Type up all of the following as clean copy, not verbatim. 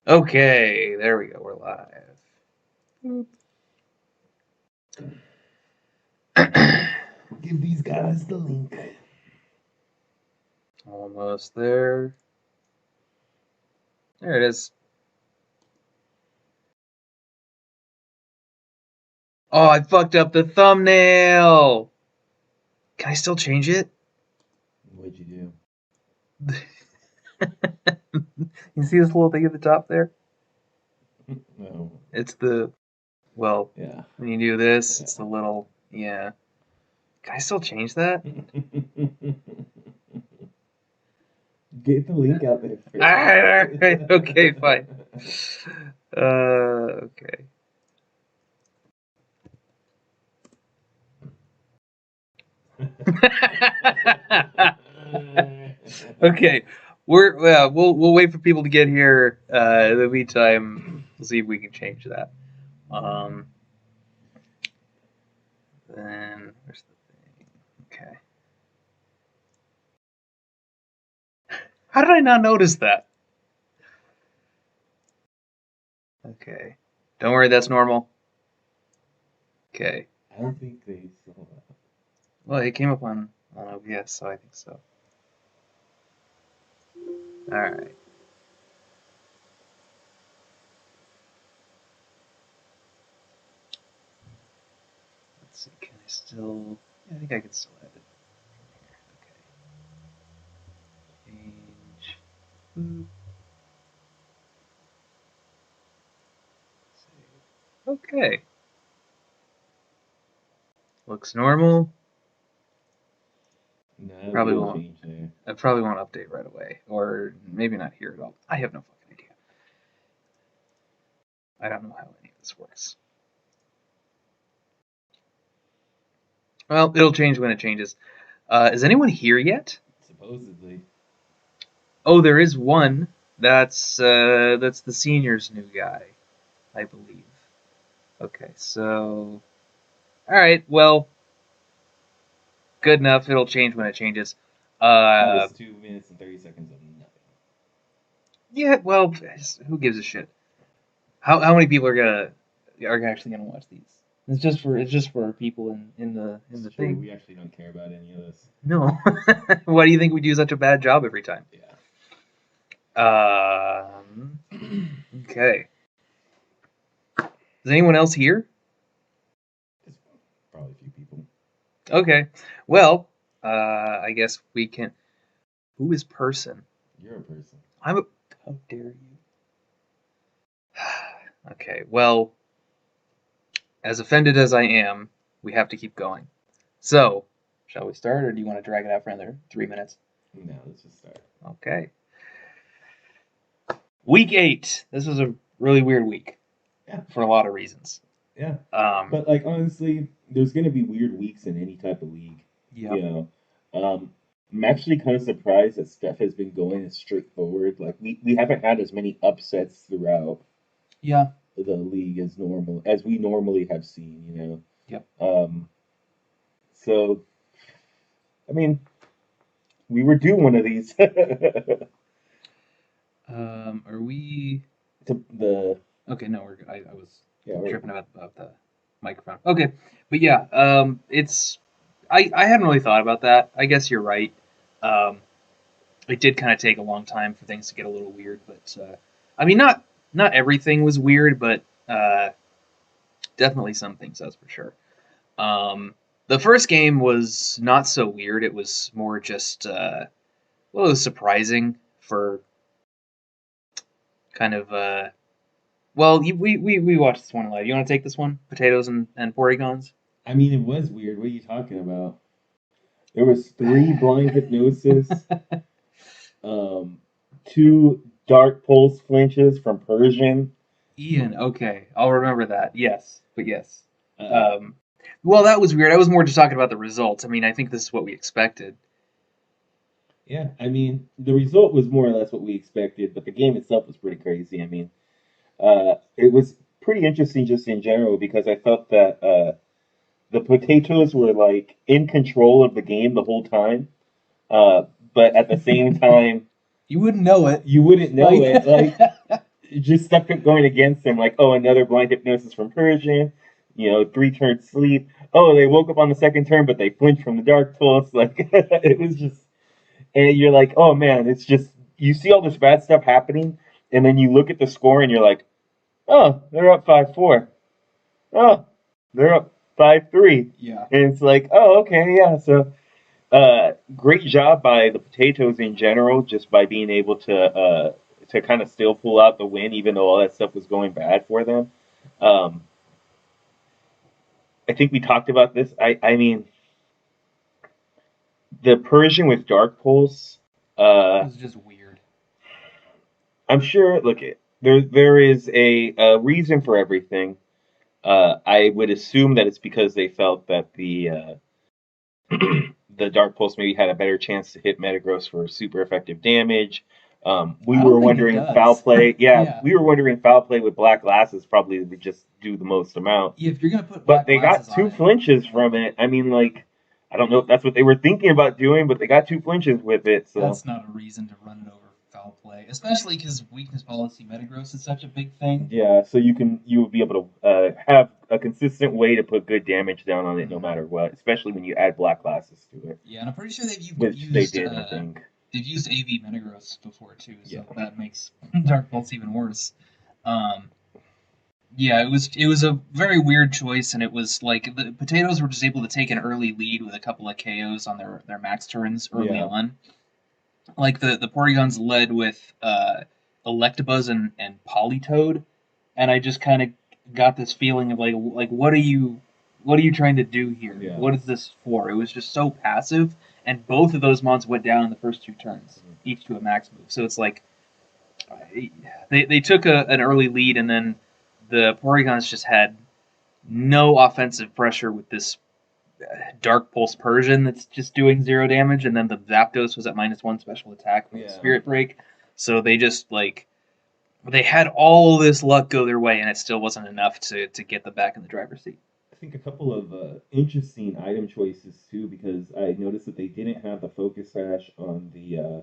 Okay, there we go. We're live. Give these guys the link. Almost there. There it is. Oh, I fucked up the thumbnail. Can I still change it? What'd you do? You see this little thing at the top there? No. It's the, well, Yeah. when you do this, Yeah. it's the little, yeah. Can I still change that? Get the link out there first. Alright, okay, fine. Okay. Okay, we'll wait for people to get here. In the meantime, we'll see if we can change that. Then where's the thing? Okay. How did I not notice that? Okay. Don't worry, that's normal. Okay. I don't think they saw that. Well, it came up on OBS, so I think so. All right. Let's see. Can I still? Yeah, I think I can still edit from here. Okay. Change. Save. Okay. Looks normal. No, Probably won't. change there. I probably won't update right away, or maybe not here at all. I have no fucking idea. I don't know how any of this works. Well, it'll change when it changes. Is anyone here yet? Supposedly. Oh, there is one. That's the senior's new guy, I believe. Okay, so all right. Well, good enough. It'll change when it changes. That is 2 minutes and 30 seconds of nothing. Yeah. Well, who gives a shit? How many people are actually gonna watch these? It's just for people in the thing. We actually don't care about any of this. No. Why do you think we do such a bad job every time? Yeah. Okay. Is anyone else here? There's probably a few people. Okay. Well, I guess we can. Who is person? You're a person. I'm a. How dare you? Okay. Well, as offended as I am, we have to keep going. So, shall we start, or do you want to drag it out for another 3 minutes? No, let's just start. Okay. Week 8. This was a really weird week. Yeah. For a lot of reasons. Yeah. But like honestly, there's gonna be weird weeks in any type of league. Yeah. You know. I'm actually kind of surprised that stuff has been going as straightforward. Like we haven't had as many upsets throughout. Yeah. The league as we normally have seen. You know. Yep. So, I mean, we were due one of these. Are we? The Okay, no, we're good. I was tripping about the microphone. Okay, but yeah, it's I hadn't really thought about that. I guess you're right. It did kind of take a long time for things to get a little weird, but I mean, not everything was weird, but definitely some things, that's for sure. The first game was not so weird. It was more just well, it was surprising for kind of well, we watched this one live. You want to take this one? Potatoes and Porygons? I mean, it was weird. What are you talking about? There was 3 blind hypnosis, 2 dark pulse flinches from Persian. Ian, okay, I'll remember that. Yes, but yes. Well, that was weird. I was more just talking about the results. I mean, I think this is what we expected. Yeah, I mean, the result was more or less what we expected, but the game itself was pretty crazy. I mean, it was pretty interesting just in general because I felt that the Potatoes were like in control of the game the whole time, but at the same time, you wouldn't know it. You wouldn't know it. Like just stuff kept going against them. Like, oh, another blind hypnosis from Persian. 3-turn sleep. Oh, they woke up on the second turn, but they flinched from the Dark Pulse. Like, it was just, and you're like, oh man, it's just, you see all this bad stuff happening, and then you look at the score and you're like, oh, they're up 5-4. Oh, they're up 5-3. Yeah. And it's like, oh, okay, yeah. So, great job by the Potatoes in general, just by being able to kind of still pull out the win, even though all that stuff was going bad for them. I think we talked about this. I mean, the Persian with Dark Pulse. It was just weird. I'm sure. Look, there is a reason for everything. I would assume that it's because they felt that the Dark Pulse maybe had a better chance to hit Metagross for super effective damage. We were wondering foul play. Yeah, we were wondering foul play with Black Glasses probably would just do the most amount. Yeah, if you're gonna put but they got 2 flinches from it. I mean, like, I don't know if that's what they were thinking about doing, but they got 2 flinches with it. So that's not a reason to run it over foul play, especially because weakness policy Metagross is such a big thing. Yeah, so you would be able to have a consistent way to put good damage down on it no matter what, especially when you add Black Glasses to it. Yeah, and I'm pretty sure I think. They've used AV Metagross before too, so that makes Dark Pulse even worse. Yeah, it was a very weird choice, and it was like the Potatoes were just able to take an early lead with a couple of KOs on their max turns early on. Like the Porygons led with Electabuzz and Politoed, and I just kind of got this feeling of like what are you trying to do here? Yeah. What is this for? It was just so passive, and both of those mons went down in the first 2 turns, each to a max move. So it's like they took an early lead, and then the Porygons just had no offensive pressure with this Dark Pulse Persian that's just doing 0 damage, and then the Zapdos was at -1 special attack with Spirit Break. So they just they had all this luck go their way, and it still wasn't enough to get them back in the driver's seat. I think a couple of interesting item choices too, because I noticed that they didn't have the Focus Sash on the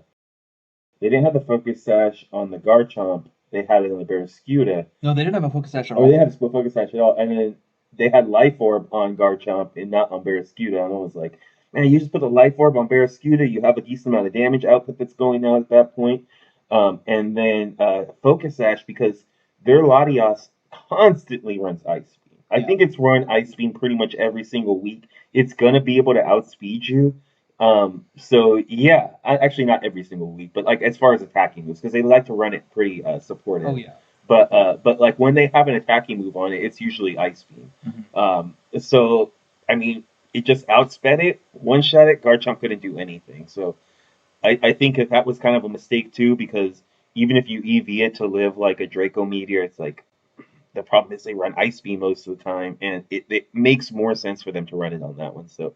Garchomp. They had it on the Barraskewda. No, they didn't have a Focus Sash at all. Oh, they had a Focus Sash at all, and then they had Life Orb on Garchomp and not on Barraskewda. And I was like, man, you just put the Life Orb on Barraskewda, you have a decent amount of damage output that's going out at that point. And then Focus Sash, because their Latias constantly runs Ice Beam. I think it's run Ice Beam pretty much every single week. It's going to be able to outspeed you. So yeah, actually not every single week, but like as far as attacking moves, because they like to run it pretty supportive. Oh yeah. But like when they have an attacking move on it, it's usually Ice Beam. Mm-hmm. So I mean, it just outsped it, one shot it. Garchomp couldn't do anything. So I think that was kind of a mistake too, because even if you EV it to live like a Draco Meteor, it's like the problem is they run Ice Beam most of the time, and it makes more sense for them to run it on that one. So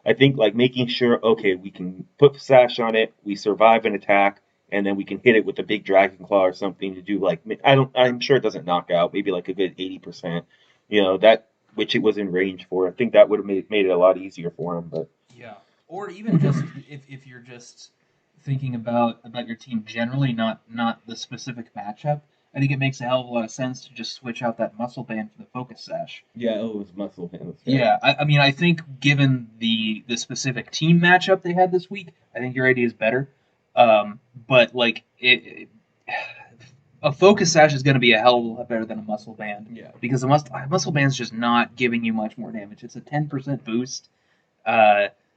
I think like making sure, okay, we can put Sash on it, we survive an attack, and then we can hit it with a big Dragon Claw or something to do like I'm sure it doesn't knock out, maybe like a good 80%, that which it was in range for. I think that would have made it a lot easier for him. But yeah, or even just if you're just thinking about your team generally, not the specific matchup. I think it makes a hell of a lot of sense to just switch out that Muscle Band for the Focus Sash. Yeah, it was Muscle Band. Yeah, I mean, I think given the specific team matchup they had this week, I think your idea is better. But like a Focus Sash is going to be a hell of a lot better than a Muscle Band. Yeah. Because a Muscle Band's just not giving you much more damage. It's a 10% boost.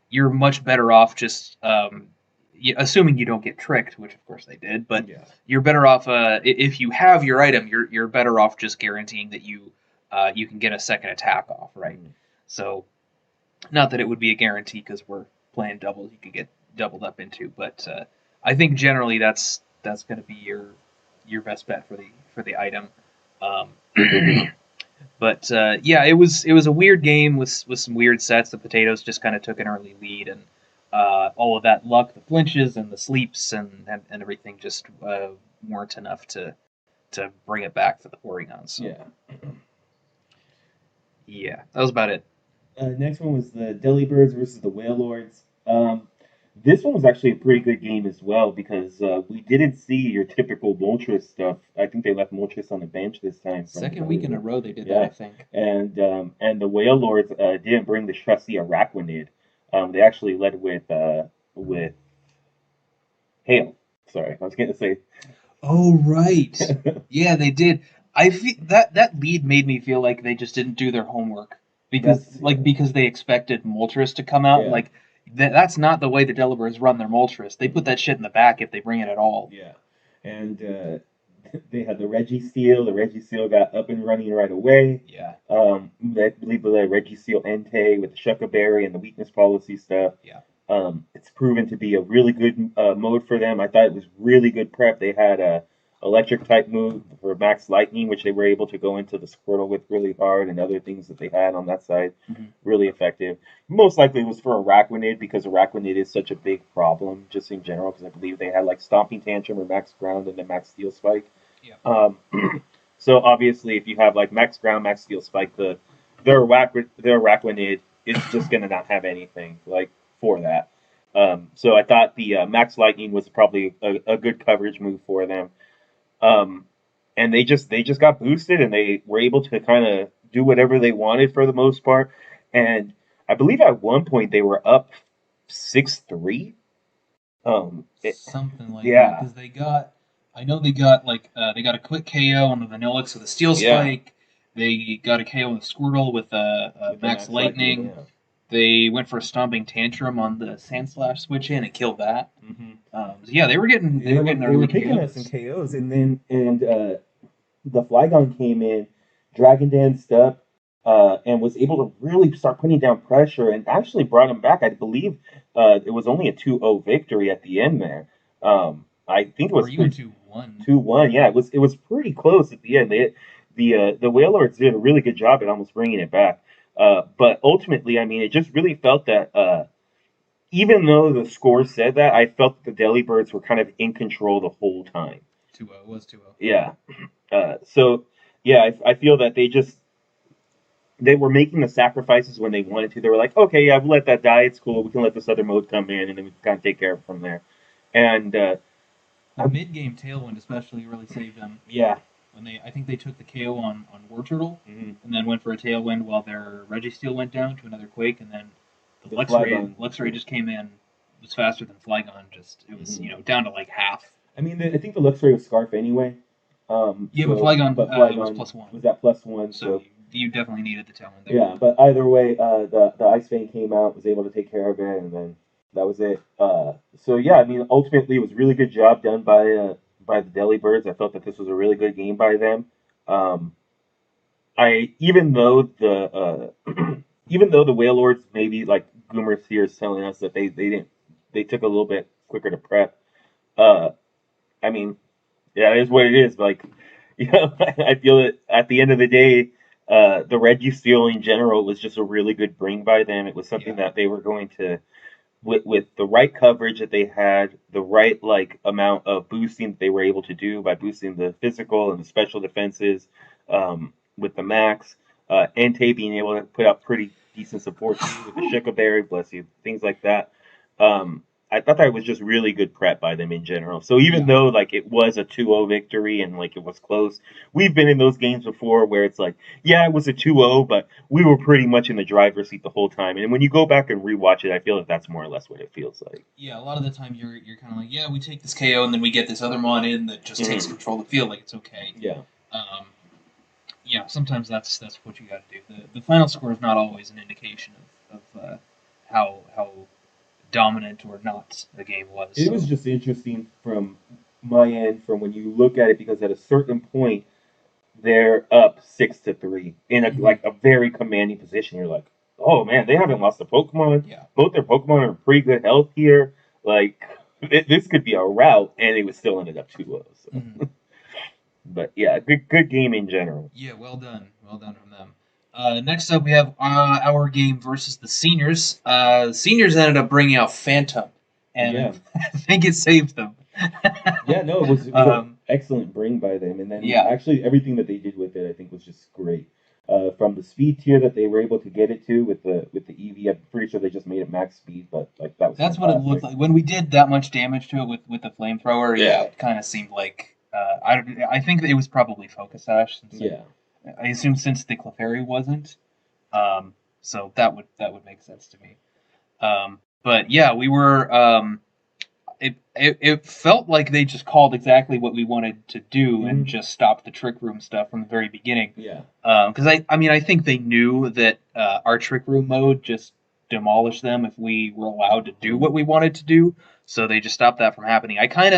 You're much better off just assuming you don't get tricked, which of course they did, but you're better off if you have your item, you're better off just guaranteeing that you can get a second attack off, right? So, not that it would be a guarantee because we're playing doubles, you could get doubled up into, but I think generally that's going to be your best bet for the item. But yeah, it was a weird game with some weird sets. The Potatoes just kind of took an early lead, and all of that luck, the flinches and the sleeps and everything just weren't enough to bring it back for the Porygons. So. Yeah. Yeah, that was about it. Next one was the Delibirds versus the Wailords. This one was actually a pretty good game as well because we didn't see your typical Moltres stuff. I think they left Moltres on the bench this time. Second week in a row they did that, Yeah, I think. and the Wailords didn't bring the trusty Araquanid. They actually led with Hail. Sorry, I was going to say. Oh right, yeah, they did. I feel that lead made me feel like they just didn't do their homework because they expected Moltres to come out. Yeah. Like that's not the way the Delibirds run their Moltres. They put that shit in the back if they bring it at all. Yeah, and they had the Registeel. The Registeel got up and running right away. Yeah. I believe the Registeel Entei with the Shuckaberry and the weakness policy stuff. Yeah. It's proven to be a really good mode for them. I thought it was really good prep. They had a electric type move for Max Lightning, which they were able to go into the Squirtle with really hard, and other things that they had on that side, really effective. Most likely it was for Araquanid because Araquanid is such a big problem just in general, because I believe they had like Stomping Tantrum or Max Ground and then Max Steel Spike. Yeah. So obviously if you have like Max Ground, Max Steel Spike, their Araquanid is just going to not have anything like for that. So I thought the Max Lightning was probably a good coverage move for them. And they just got boosted, and they were able to kind of do whatever they wanted for the most part. And I believe at one point they were up 6-3. Something like that, because they got a quick KO on the Vanillix with a Steel Spike. They got a KO on the Squirtle with a Max Lightning. They went for a Stomping Tantrum on the Sandslash switch in and killed that. They were getting they were picking us some KOs, and then the Flygon came in, Dragon danced up, and was able to really start putting down pressure and actually brought him back. I believe it was only a 2-0 victory at the end there. I think it was 2-1. 2-1. Yeah, it was pretty close at the end. The Wailords did a really good job at almost bringing it back. But ultimately, I mean, it just really felt that even though the score said that, I felt that the Delibirds were kind of in control the whole time. 2-0. It was 2-0. Yeah. I feel that they were making the sacrifices when they wanted to. They were like, okay, yeah, we'll let that die. It's cool. We can let this other mode come in, and then we can kind of take care of it from there. And the mid-game Tailwind especially really saved them. Yeah. I think they took the KO on Wartortle, and then went for a Tailwind while their Registeel went down to another Quake, and then the Luxray just came in, was faster than Flygon. It was down to like half. I mean, I think the Luxray was Scarf anyway. But Flygon was +1. Was that +1? So you definitely needed the Tailwind there. Yeah, but either way, the Ice Vein came out, was able to take care of it, and then that was it. I mean, ultimately, it was a really good job done by the Delibirds. I felt that this was a really good game by them. Even though the Wailords, maybe like Goomer here is telling us that they took a little bit quicker to prep. I mean, yeah, it is what it is. Like, I feel that at the end of the day, the Registeel in general was just a really good bring by them. It was something that they were going to, with the right coverage that they had, the right amount of boosting that they were able to do by boosting the physical and the special defenses, with the max, Entei being able to put out pretty decent support too, with the Shuckaberry, bless you, things like that. I thought that was just really good prep by them in general. So even though it was a 2-0 victory and it was close, we've been in those games before where it's it was a 2-0, but we were pretty much in the driver's seat the whole time. And when you go back and rewatch it, I feel that's more or less what it feels like. Yeah, a lot of the time you're kind of like, we take this KO and then we get this other mod in that just takes control of the field, it's okay. Yeah. Sometimes that's what you got to do. The final score is not always an indication of how dominant or not the game was. It was just interesting from my end, from when you look at it, because at a certain point they're up 6-3 in a very commanding position. You're like, oh man, they haven't lost a Pokemon. Yeah. Both their Pokemon are in pretty good health here. This could be a rout, and it was still ended up 2-0. So. But yeah, good game in general. Yeah, well done from them. Next up, we have our game versus the Seniors. The Seniors ended up bringing out Phantom, and I think it saved them. It was an excellent bring by them. And then actually everything that they did with it, I think, was just great. from the speed tier that they were able to get it to with the EV. I'm pretty sure they just made it max speed, but like that was That's fantastic. what it looked like when we did that much damage to it with the flamethrower. Yeah, it kind of seemed like I think that it was probably Focus Sash. I assume since the Clefairy wasn't, so that would make sense to me. But yeah, we were. It felt like they just called exactly what we wanted to do and just stopped the trick room stuff from the very beginning. Yeah. Because I think they knew that our trick room mode just demolished them if we were allowed to do what we wanted to do. So they just stopped that from happening. I kind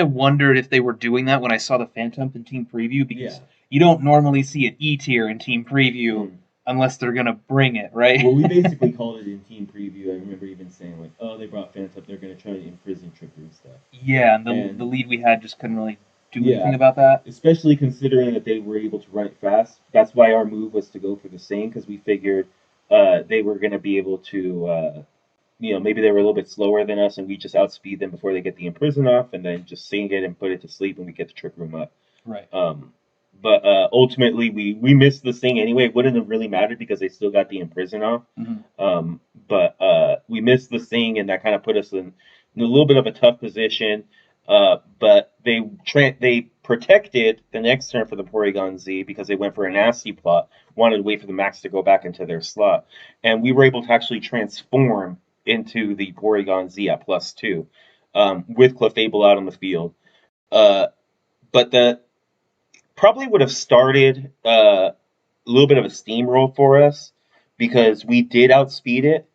of wondered if they were doing that when I saw the Phantom in Team Preview, because you don't normally see an E tier in Team Preview unless they're gonna bring it, right? Well, we basically called it in Team Preview. I remember even saying like, "Oh, they brought Phantom. They're gonna try to imprison trick room stuff." Yeah, and the lead we had just couldn't really do anything about that. Especially considering that they were able to run it fast. That's why our move was to go for the Sing, because we figured they were gonna be able to. Maybe they were a little bit slower than us, and we just outspeed them before they get the imprison off, and then just sing it and put it to sleep, and we get the trick room up. Right. But ultimately, we missed the Sing anyway. It wouldn't have really mattered because they still got the imprison off. But we missed the Sing, and that kind of put us in a little bit of a tough position. But they protected the next turn for the Porygon Z because they went for a nasty plot, wanted to wait for the max to go back into their slot. And we were able to actually transform into the Porygon Z at +2 with Clefable out on the field. But the probably would have started a little bit of a steamroll for us because we did outspeed it.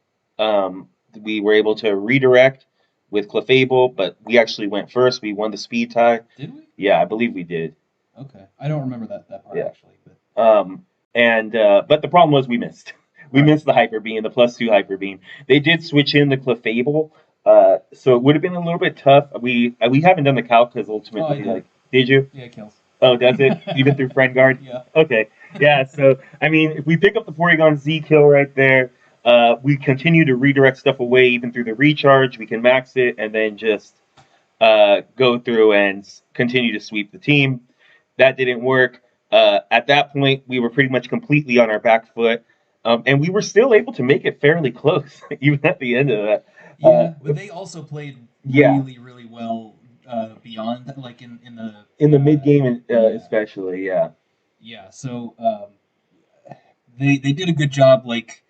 We were able to redirect with Clefable, but we actually went first. We won the speed tie. Did we? Yeah, I believe we did. Okay, I don't remember that part actually. But but the problem was we missed. We missed the Hyper Beam, the +2 Hyper Beam. They did switch in the Clefable, so it would have been a little bit tough. We haven't done the calc because ultimately, did you? Yeah, it kills. Oh, does it? Even through Friend Guard? Yeah. Okay. Yeah, so, I mean, if we pick up the Porygon Z kill right there, we continue to redirect stuff away even through the recharge. We can max it and then just go through and continue to sweep the team. That didn't work. At that point, we were pretty much completely on our back foot. And we were still able to make it fairly close, even at the end of that. Yeah, but they also played really, really well beyond that, like in the mid game, especially. Yeah. Yeah. So they did a good job, like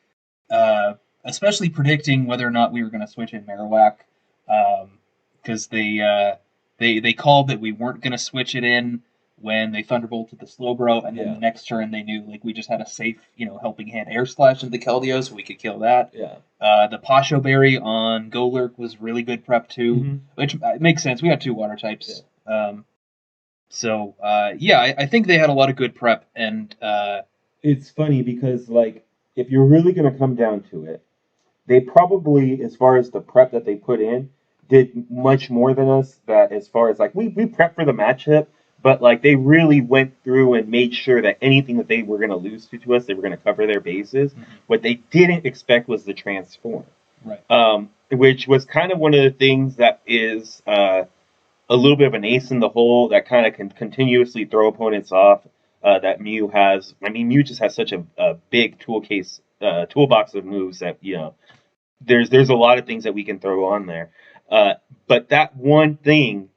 especially predicting whether or not we were going to switch in Marowak, because they called that we weren't going to switch it in when they Thunderbolted the Slowbro, and then the next turn they knew like we just had a safe, helping hand Air Slash into the Keldeo, so we could kill that. Yeah. The Pasho Berry on Golurk was really good prep too, which makes sense. We had 2 water types. Yeah. I think they had a lot of good prep, and it's funny because like if you're really gonna come down to it, they probably, as far as the prep that they put in, did much more than us. That as far as like we prepped for the matchup. But like they really went through and made sure that anything that they were going to lose to us, they were going to cover their bases. What they didn't expect was the transform, right? Which was kind of one of the things that is a little bit of an ace in the hole that kind of can continuously throw opponents off. That Mew has. I mean, Mew just has such a big toolbox of moves that there's a lot of things that we can throw on there. But that one thing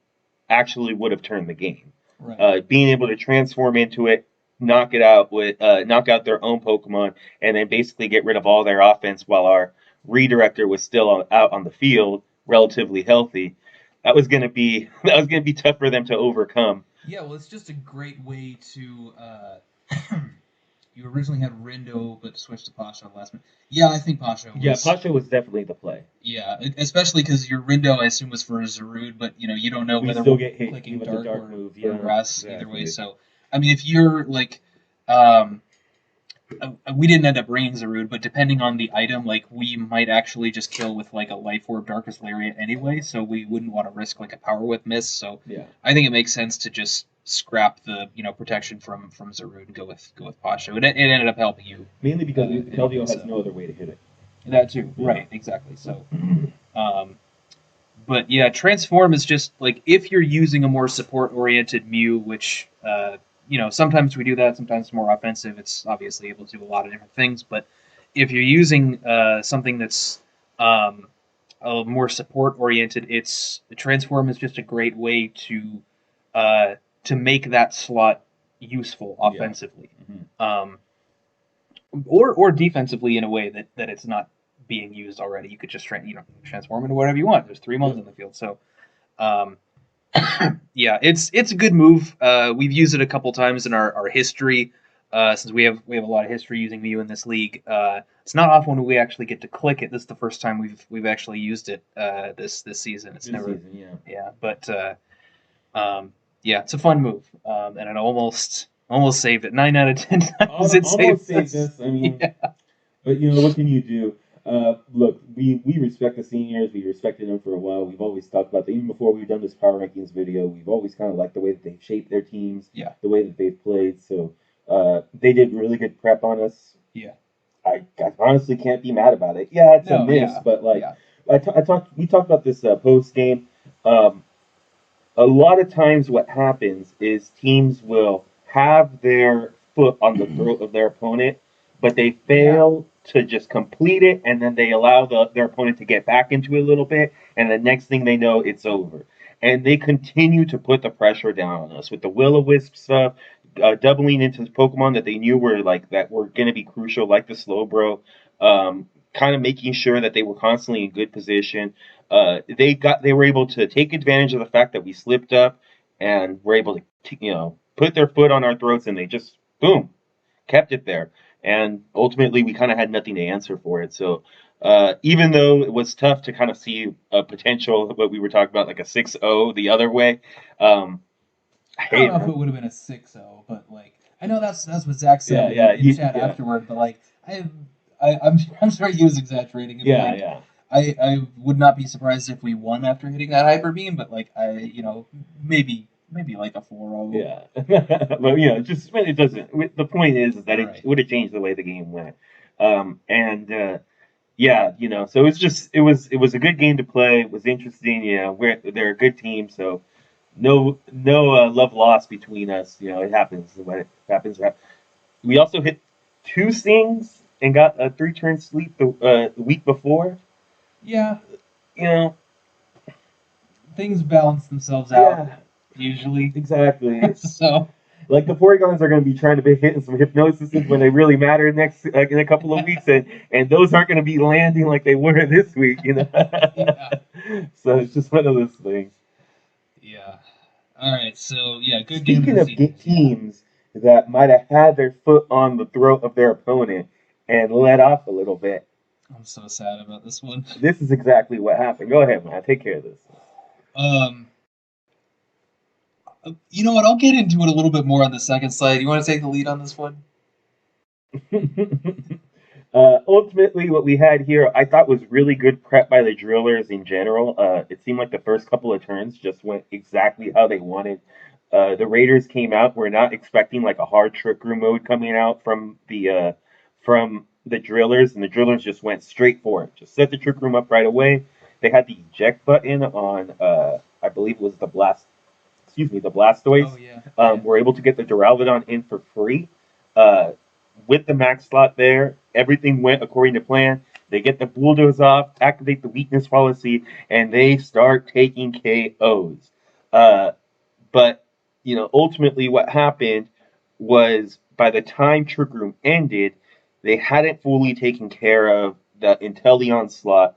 actually would have turned the game. Right. Being able to transform into it, knock out their own Pokemon, and then basically get rid of all their offense while our redirector was still out on the field, relatively healthy. That was gonna be tough for them to overcome. Yeah, well, it's just a great way to. You originally had Rindo, but switched to Pasho last minute. Yeah, I think Pasho. Pasho was definitely the play. Yeah, especially because your Rindo, I assume, was for Zarude, but you don't know whether still get hit clicking with dark the dark or move. grass either way. So, I mean, if you're like, we didn't end up bringing Zarude, but depending on the item, like we might actually just kill with like a Life Orb Darkest Lariat anyway. So we wouldn't want to risk like a Power Whip miss. So I think it makes sense to just scrap the protection from Zarude and go with Pasho. It ended up helping you mainly because Keldeo has no other way to hit it. That too, right? Exactly. So, but yeah, Transform is just like if you're using a more support oriented Mew, which sometimes we do that. Sometimes it's more offensive. It's obviously able to do a lot of different things. But if you're using something that's more support oriented, the transform is just a great way to make that slot useful offensively, or defensively in a way that it's not being used already. You could just transform into whatever you want. There's 3 modes in the field, so. Yeah, it's a good move. We've used it a couple times in our history, since we have a lot of history using Mew in this league. It's not often when we actually get to click it. This is the first time we've actually used it this season. It's never season, yeah. But yeah, it's a fun move, and it almost saved it. 9 out of 10 times it saved us. I mean, but what can you do? Look, we respect the seniors. We respected them for a while. We've always talked about that. Even before we've done this power rankings video, we've always kind of liked the way that they've shaped their teams, the way that they've played. So they did really good prep on us. Yeah, I honestly can't be mad about it. Yeah, it's a miss, but we talked about this post game. A lot of times, what happens is teams will have their foot on the throat of their opponent, but they fail to just complete it, and then they allow their opponent to get back into it a little bit, and the next thing they know, it's over. And they continue to put the pressure down on us with the Will-O-Wisp stuff, doubling into Pokemon that they knew were going to be crucial, like the Slowbro, kind of making sure that they were constantly in good position. They were able to take advantage of the fact that we slipped up, and were able to put their foot on our throats, and they just boom kept it there. And ultimately, we kind of had nothing to answer for it. So even though it was tough to kind of see a potential, what we were talking about, like a 6-0 the other way, I don't know if it would have been a 6-0, but I know that's what Zach said in chat afterward. But I'm sure he was exaggerating. I would not be surprised if we won after hitting that hyper beam, but maybe like a 4-0. Yeah, but just when it doesn't. The point is that it would have changed the way the game went. So it was a good game to play. It was interesting. They're a good team, so no love lost between us. It happens when it happens. We also hit 2 stings and got a 3-turn sleep the week before. Yeah. Things balance themselves out. Usually. Exactly. So, the Porygons are going to be trying to be hitting some hypnosises when they really matter next, in a couple of weeks, and those aren't going to be landing like they were this week, So it's just one of those things. Yeah. All right. So good. Speaking of teams that might have had their foot on the throat of their opponent and let off a little bit. I'm so sad about this one. This is exactly what happened. Go ahead, man. Take care of this. You know what? I'll get into it a little bit more on the second slide. You want to take the lead on this one? Ultimately, what we had here, I thought was really good prep by the Drillers in general. It seemed like the first couple of turns just went exactly how they wanted. The Raiders came out. We're not expecting a hard trick room mode coming out from the Drillers, and the Drillers just went straight for it. Just set the trick room up right away. They had the eject button on, I believe it was the Blastoise. Oh, yeah. We're able to get the Duraludon in for free. With the max slot there, everything went according to plan. They get the Bulldoze off, activate the weakness policy, and they start taking KOs. But ultimately what happened was by the time Trick Room ended, they hadn't fully taken care of the Inteleon slot.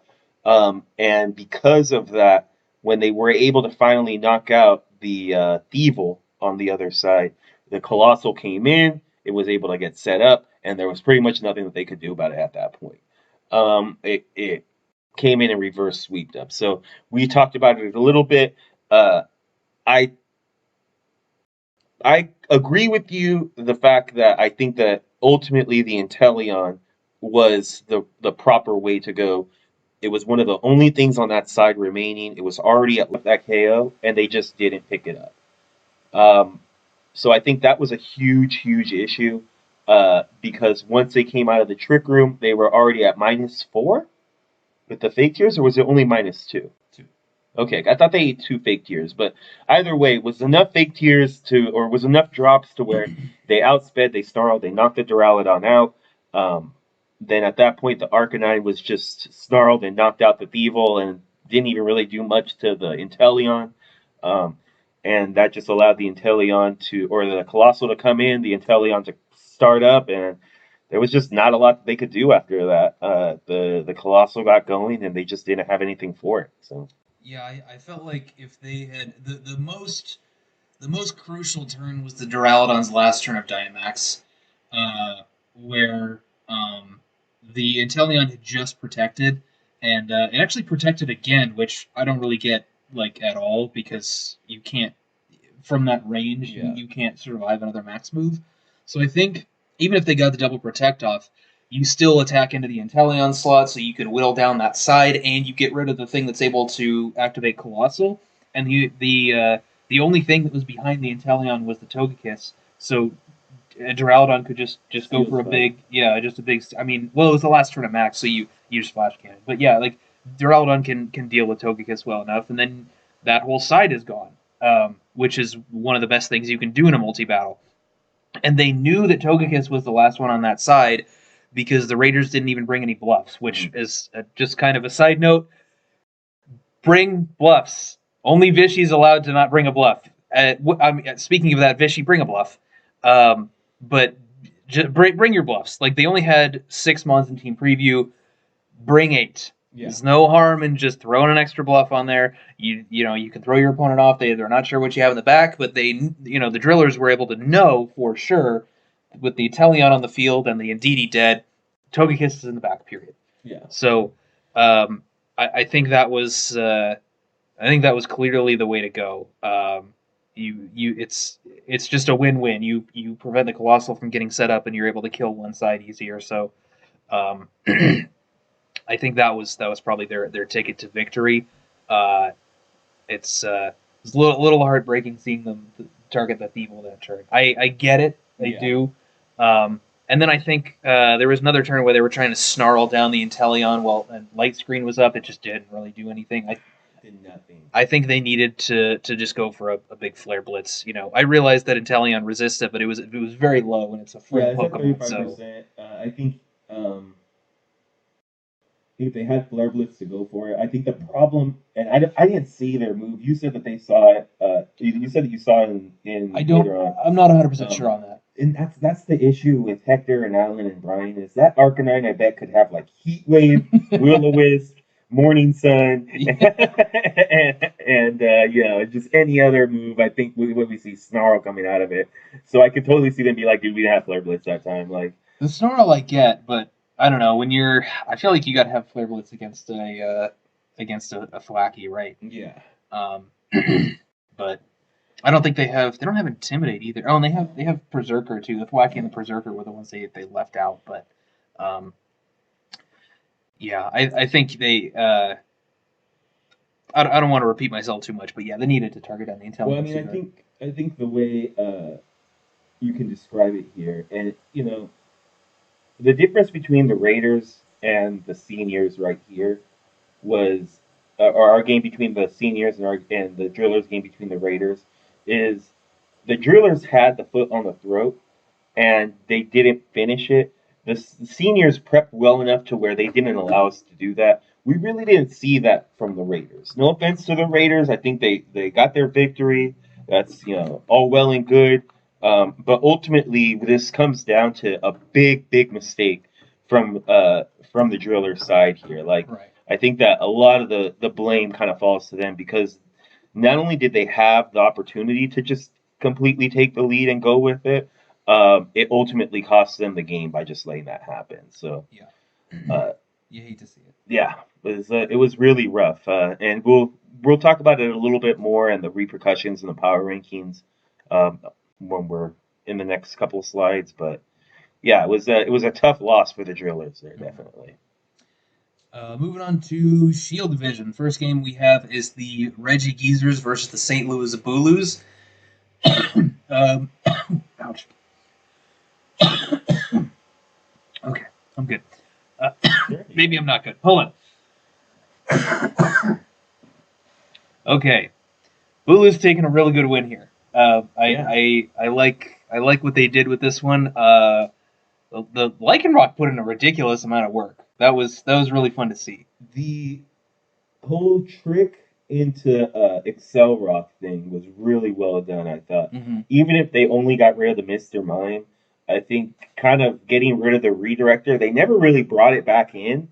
And because of that, when they were able to finally knock out the Thievul on the other side, the Colossal came in, it was able to get set up, and there was pretty much nothing that they could do about it at that point. It came in and reverse sweeped up. So we talked about it a little bit. I agree with you, the fact that I think that ultimately the Inteleon was the proper way to go. It was one of the only things on that side remaining. It was already at that KO, and they just didn't pick it up. So I think that was a huge, huge issue, because once they came out of the Trick Room, they were already at -4 with the Fake Tears, or was it only -2? 2. Okay, I thought they ate 2 fake tears, but either way, it was enough fake tears or was enough drops to where they outsped, they snarled, they knocked the Duraludon out. Then at that point, the Arcanine was just snarled and knocked out the Thievul and didn't even really do much to the Inteleon. And that just allowed the the Colossal to come in, the Inteleon to start up, and there was just not a lot that they could do after that. The Colossal got going, and they just didn't have anything for it. So yeah, I felt like if they had the most crucial turn was the Duraludon's last turn of Dynamax, where the Inteleon had just protected, and it actually protected again, which I don't really get like at all because you can't from that range you can't survive another max move. So I think even if they got the double protect off, you still attack into the Inteleon slot, so you can whittle down that side, and you get rid of the thing that's able to activate Colossal. And the only thing that was behind the Inteleon was the Togekiss, so Duraludon could just go for a big, just a big. I mean, well, it was the last turn of Max, so you just Flash Cannon. But yeah, like Duraludon can deal with Togekiss well enough, and then that whole side is gone, which is one of the best things you can do in a multi-battle. And they knew that Togekiss was the last one on that side because the Raiders didn't even bring any bluffs, which is just kind of a side note. Bring bluffs. Only Vishy's allowed to not bring a bluff. Speaking of that, Vishy, bring a bluff. But bring your bluffs. Like, they only had 6 months in Team Preview. Bring 8. Yeah. There's no harm in just throwing an extra bluff on there. You can throw your opponent off. They're not sure what you have in the back, but the drillers were able to know for sure with the Inteleon on the field and the Indeedee dead, Togekiss is in the back, period. Yeah. So I think that was clearly the way to go. It's just a win-win. You prevent the Colossal from getting set up, and you're able to kill one side easier. So I think that was probably their ticket to victory. It's a little heartbreaking seeing them target the Thievul that turn. I get it. I do. And then I think there was another turn where they were trying to snarl down the Inteleon while Light Screen was up. It just didn't really do anything. Did nothing. I think they needed to just go for a big Flare Blitz. I realized that Inteleon resisted, but it was very low, and it's a free Pokemon. It's at 35%. I think if they had Flare Blitz to go for it, I think the problem, and I didn't see their move. You said that they saw it. You said that you saw it in I don't. I'm not 100% sure on that. And that's the issue with Hector and Allan and Brian is that Arcanine I bet could have like Heat Wave, Will-O-Wisp, Morning Sun, and just any other move. I think we see Snarl coming out of it. So I could totally see them be like, dude, we didn't have Flare Blitz that time. Like the Snarl I get, but I don't know. I feel like you got to have Flare Blitz against a Thwackey, right? Yeah. But I don't think they don't have Intimidate either. Oh, and they have Berserker too. The Thwackey and the Berserker were the ones they left out. But I think they. I don't want to repeat myself too much, but yeah, they needed to target on the Intelligence. Well, I mean, I think the way you can describe it here, and the difference between the Raiders and the Seniors right here was, or our game between the Seniors and the Drillers game between the Raiders, is the Drillers had the foot on the throat and they didn't finish it. The Seniors prepped well enough to where they didn't allow us to do that. We really didn't see that from the Raiders. No offense to the Raiders. I think they got their victory. That's, all well and good. But ultimately, this comes down to a big mistake from the Driller side here. Like, right. I think that a lot of the blame kind of falls to them because not only did they have the opportunity to just completely take the lead and go with it, it ultimately cost them the game by just letting that happen. So yeah, you hate to see it. Yeah, it was really rough, and we'll talk about it a little bit more and the repercussions and the power rankings when we're in the next couple of slides. But yeah, it was a tough loss for the Drillers there, definitely. Moving on to Shield Division. First game we have is the Regigeezers versus the St. Louis Bulus. Ouch. Okay, I'm good. Maybe I'm not good. Hold on. Okay, Bulus taking a really good win here. I like what they did with this one. The Lycanroc put in a ridiculous amount of work. That was really fun to see. The whole trick into Excel Rock thing was really well done, I thought. Mm-hmm. Even if they only got rid of the Mr. Mime, I think kind of getting rid of the redirector, they never really brought it back in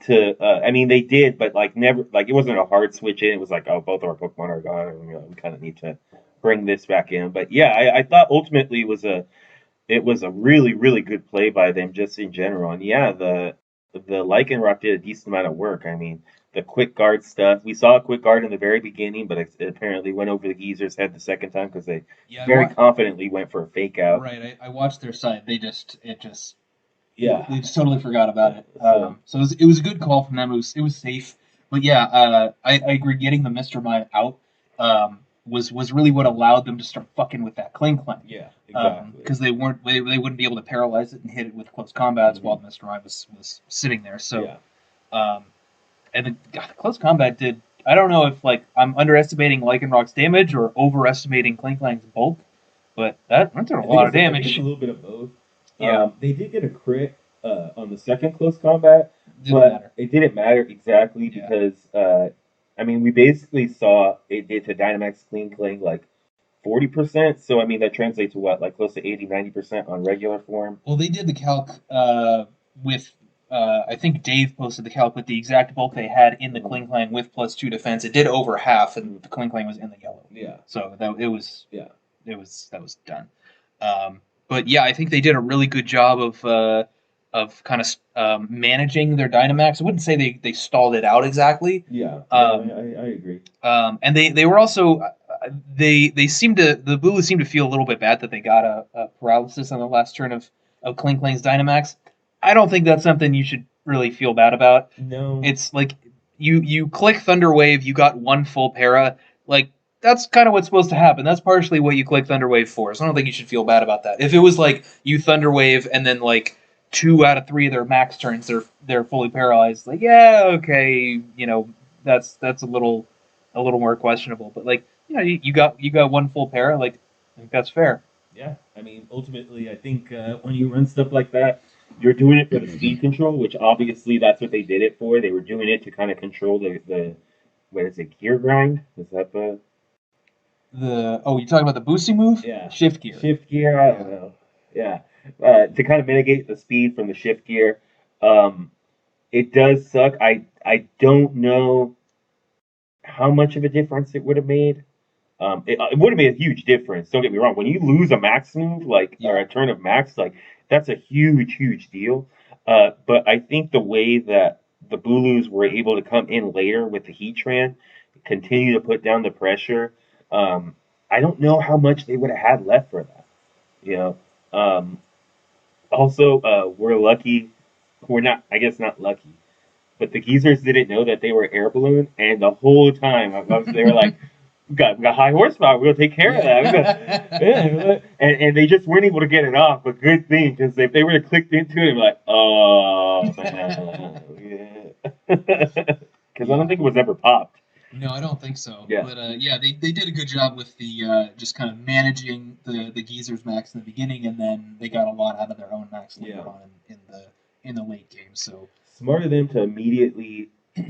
to, I mean, they did, but like never, like it wasn't a hard switch in. It was like, oh, both of our Pokemon are gone, and we kind of need to bring this back in. But yeah, I thought ultimately it was a really, really good play by them just in general. And yeah, the Lycanroc did a decent amount of work. I mean, the quick guard stuff. We saw a quick guard in the very beginning, but it apparently went over the Geezer's head the second time because they very confidently went for a fake out. Right. I watched their side. They just they just totally forgot about it. So it was a good call from them. It was safe. But yeah, I agree. Getting the Mr. Mime out was really what allowed them to start fucking with that Cling Clang. Yeah, exactly. Because they wouldn't be able to paralyze it and hit it with close combats while the Mr. Mime was sitting there. So and the close combat did. I don't know if like I'm underestimating Lycanroc's damage or overestimating Cling Clang's bulk, but that did a lot of damage. It's a little bit of both. Yeah, they did get a crit on the second close combat, but it didn't matter exactly because I mean we basically saw it did to Dynamax Cling Clang like 40%. So I mean that translates to what, like close to 80-90% on regular form. Well, they did the calc with. I think Dave posted the calc with the exact bulk they had in the Cling Clang with +2 defense. It did over half, and the Cling Clang was in the yellow. Yeah. So that was done. But yeah, I think they did a really good job of kind of managing their Dynamax. I wouldn't say they stalled it out exactly. Yeah. I agree. And they were also the Bulus seemed to feel a little bit bad that they got a paralysis on the last turn of Cling Clang's Dynamax. I don't think that's something you should really feel bad about. No. It's like you click Thunder Wave, you got one full para. Like that's kind of what's supposed to happen. That's partially what you click Thunder Wave for. So I don't think you should feel bad about that. If it was like you Thunder Wave and then like 2 out of 3 of their max turns they're fully paralyzed, like yeah, okay, that's a little more questionable. But like you got one full para, like I think that's fair. Yeah, I mean ultimately I think when you run stuff like that, you're doing it for the speed control, which obviously that's what they did it for. They were doing it to kind of control the what is it, gear grind? Is that the you're talking about the boosting move? Yeah. Shift gear. Shift gear, I don't know. Yeah. To kind of mitigate the speed from the shift gear. It does suck. I don't know how much of a difference it would have made. It would have made a huge difference. Don't get me wrong. When you lose a max move, or a turn of max, that's a huge, huge deal. But I think the way that the Bulus were able to come in later with the Heatran, continue to put down the pressure, I don't know how much they would have had left for that. Also, we're lucky. We're not, I guess not lucky, but the Geezers didn't know that they were air balloon, and the whole time they were like, we got high horsepower. We'll take care of that. And they just weren't able to get it off. But good thing, because if they would have clicked into it, they'd be like, oh, man. Because I don't think it was ever popped. No, I don't think so. Yeah. But they did a good job with the just kind of managing the Geezers max in the beginning, and then they got a lot out of their own max later on in the late game. So smart of them to immediately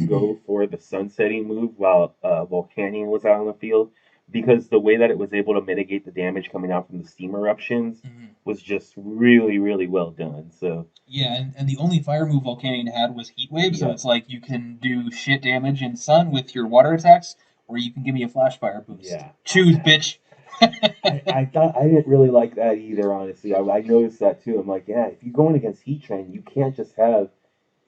go for the sunsetting move while Volcanion was out on the field, because the way that it was able to mitigate the damage coming out from the steam eruptions was just really, really well done. So yeah, and the only fire move Volcanion had was Heat Wave, so it's like you can do shit damage in Sun with your water attacks, or you can give me a Flash Fire boost. Yeah. Choose, bitch. I thought I didn't really like that either, honestly. I noticed that too. I'm like, yeah, if you're going against Heatran, you can't just have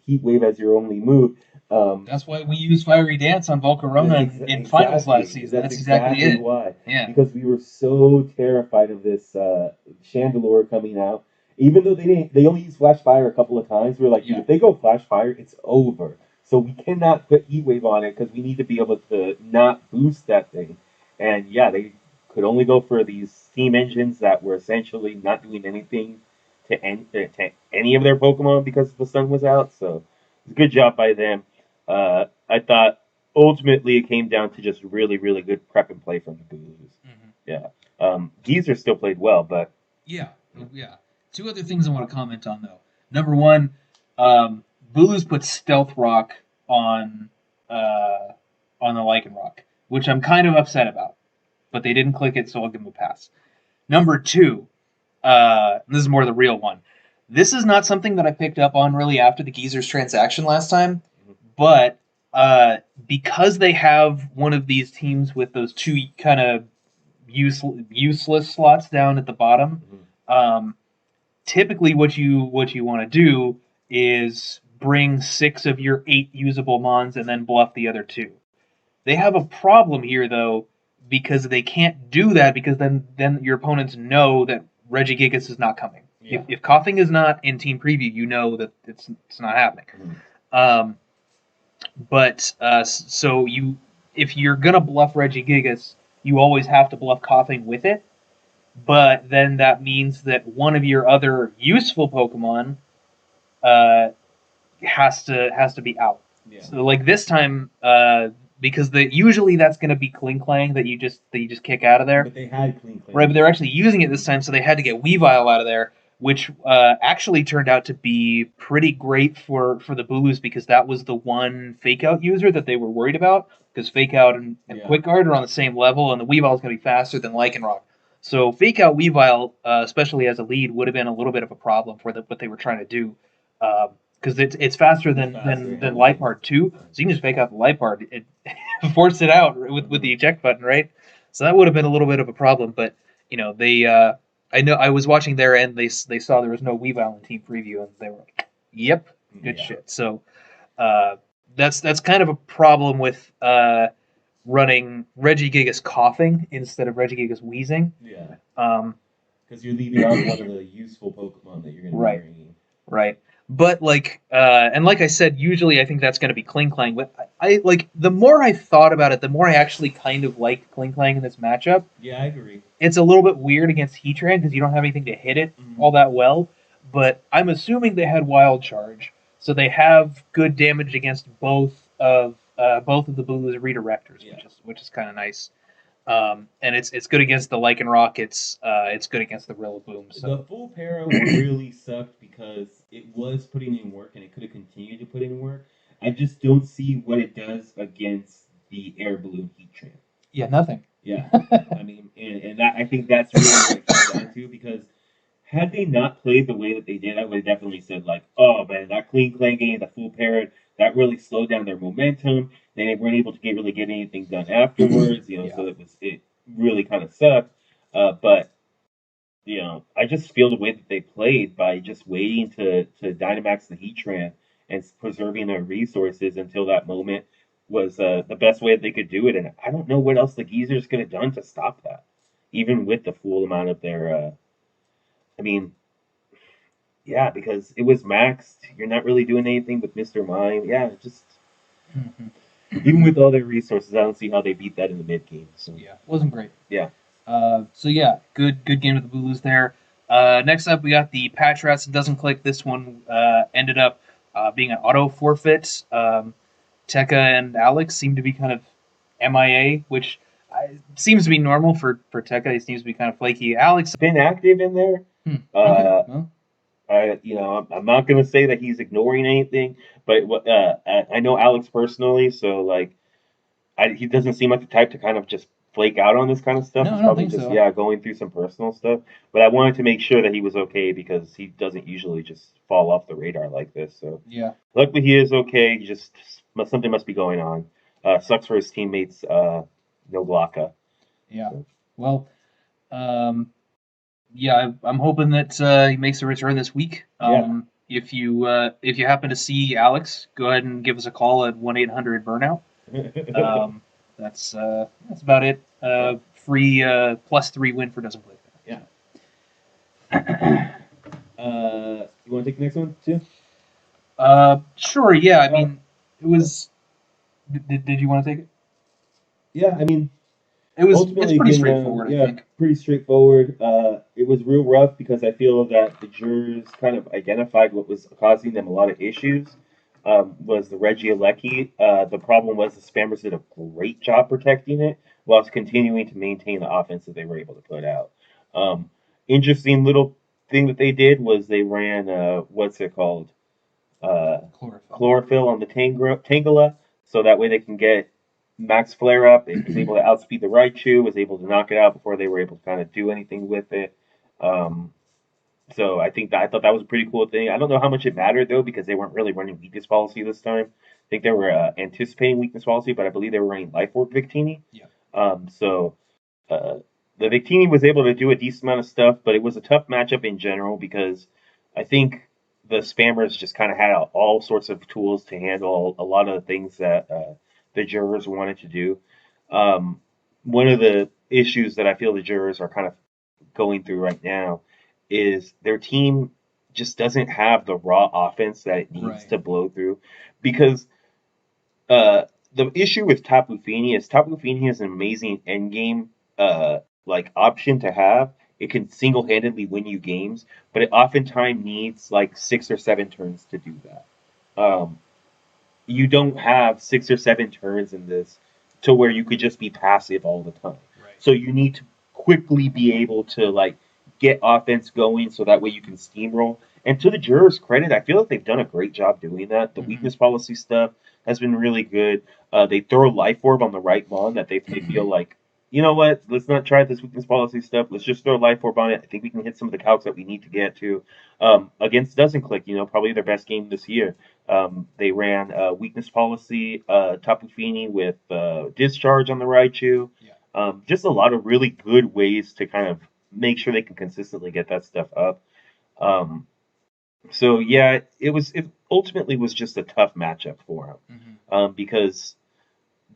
Heat Wave as your only move. That's why we used Fiery Dance on Volcarona in finals last season. That's exactly it. Why. Yeah. Because we were so terrified of this Chandelure coming out. Even though they only used Flash Fire a couple of times, we were like, if they go Flash Fire, it's over. So we cannot put Heat Wave on it because we need to be able to not boost that thing. And yeah, they could only go for these steam engines that were essentially not doing anything to any of their Pokemon because the sun was out. So good job by them. I thought ultimately it came down to just really, really good prep and play from the Bulus. Mm-hmm. Yeah. Geezer still played well, but yeah. Two other things I want to comment on though. Number one, Bulus put Stealth Rock on the Lycanroc, which I'm kind of upset about, but they didn't click it, so I'll give them a pass. Number two, this is more the real one. This is not something that I picked up on really after the Geezers transaction last time, but because they have one of these teams with those two kind of useless slots down at the bottom, typically what you want to do is bring 6 of your 8 usable mons and then bluff the other 2. They have a problem here though, because they can't do that, because then your opponents know that Regigeezers is not coming. Yeah. If Coughing is not in team preview, you know that it's not happening. So if you're gonna bluff Regigeezers, you always have to bluff Coughing with it. But then that means that one of your other useful Pokemon has to be out. Yeah. So like this time, because usually that's going to be Klinklang that you just kick out of there. But they had Klinklang. Right, but they're actually using it this time, so they had to get Weavile out of there, which actually turned out to be pretty great for the Bulus, because that was the one Fake Out user that they were worried about, because Fake Out and Quick Guard are on the same level, and the Weavile is going to be faster than Lycanroc. So Fake Out Weavile, especially as a lead, would have been a little bit of a problem for what they were trying to do. Because it's faster than Liepard too, so you can just fake out the Liepard, it force it out with the eject button, right? So that would have been a little bit of a problem, but they I was watching their end, they saw there was no Weavile in team preview, and they were like, "Yep, good shit." So that's kind of a problem with running Regigeezers Coughing instead of Regigeezers Wheezing. Yeah. Because you're leaving out one of the useful Pokemon that you're going to be bringing. Right. But and like I said, usually I think that's going to be Klinklang. But I the more I thought about it, the more I actually kind of liked Klinklang in this matchup. Yeah, I agree. It's a little bit weird against Heatran because you don't have anything to hit it all that well. But I'm assuming they had Wild Charge, so they have good damage against both of the Bulus redirectors, which is kind of nice. And it's good against the Lycanroc. It's good against the Rillaboom. So. The full para really sucked because it was putting in work and it could have continued to put in work. I just don't see what it does against the Air Balloon Heatran. Yeah, nothing. Yeah, I mean, and that, I think that's really what it comes down to, because had they not played the way that they did, I would have definitely said oh man, that Klinklang game, the full para, that really slowed down their momentum. They weren't able to really get anything done afterwards, so it really kind of sucked. But I just feel the way that they played by just waiting to Dynamax the Heatran and preserving their resources until that moment was the best way that they could do it. And I don't know what else the Geezers could have done to stop that, even with the full amount of their. Because it was maxed. You're not really doing anything with Mr. Mime. Yeah, just even with all their resources, I don't see how they beat that in the mid game. So yeah, wasn't great. Yeah. Good game with the Bulus there. Next up, we got the Patras. It doesn't click. This one ended up being an auto forfeit. Tekka and Alex seem to be kind of MIA, which seems to be normal for Tekka. He seems to be kind of flaky. Alex been active in there. I'm not going to say that he's ignoring anything, but I know Alex personally, so he doesn't seem like the type to kind of just flake out on this kind of stuff. No, I don't think so. Going through some personal stuff. But I wanted to make sure that he was okay, because he doesn't usually just fall off the radar like this. So yeah, luckily he is okay. Just something must be going on. Sucks for his teammates. No Glocka. Yeah. So. Well. I'm hoping that he makes a return this week. If you happen to see Alex, go ahead and give us a call at 1-800-BURNOUT. That's about it. Free +3 win for doesn't play. Yeah. You want to take the next one too? Sure. Yeah. I mean, it was. Did you want to take it? Yeah. I mean. It's pretty straightforward, I think. Pretty straightforward. It was real rough because I feel that the jurors kind of identified what was causing them a lot of issues. was the Regigeezers. The problem was the spammers did a great job protecting it whilst continuing to maintain the offense that they were able to put out. Interesting little thing that they did was they ran what's it called? Chlorophyll on the Tangela, so that way they can get max flare up. It was able to outspeed the Raichu, was able to knock it out before they were able to kind of do anything with it. So I thought that was a pretty cool thing. I don't know how much it mattered though, because they weren't really running weakness policy this time. I think they were anticipating weakness policy, but I believe they were running Life Orb Victini. Yeah. So the Victini was able to do a decent amount of stuff, but it was a tough matchup in general because I think the spammers just kind of had all sorts of tools to handle a lot of the things that the jurors wanted to do. One of the issues that I feel the jurors are kind of going through right now is their team just doesn't have the raw offense that it needs to blow through. Because the issue with Tapu Fini is an amazing endgame option to have. It can single-handedly win you games, but it oftentimes needs like 6 or 7 turns to do that. You don't have 6 or 7 turns in this to where you could just be passive all the time. Right. So you need to quickly be able to get offense going so that way you can steamroll. And to the jurors' credit, I feel like they've done a great job doing that. The weakness policy stuff has been really good. They throw a Life Orb on the right mon that they feel like, you know what, let's not try this weakness policy stuff. Let's just throw a Life Orb on it. I think we can hit some of the calcs that we need to get to. Against Doesn't Click, probably their best game this year. They ran weakness policy, Tapu Fini with Discharge on the Raichu. Yeah. Just a lot of really good ways to kind of make sure they can consistently get that stuff up. So yeah, it ultimately was just a tough matchup for them because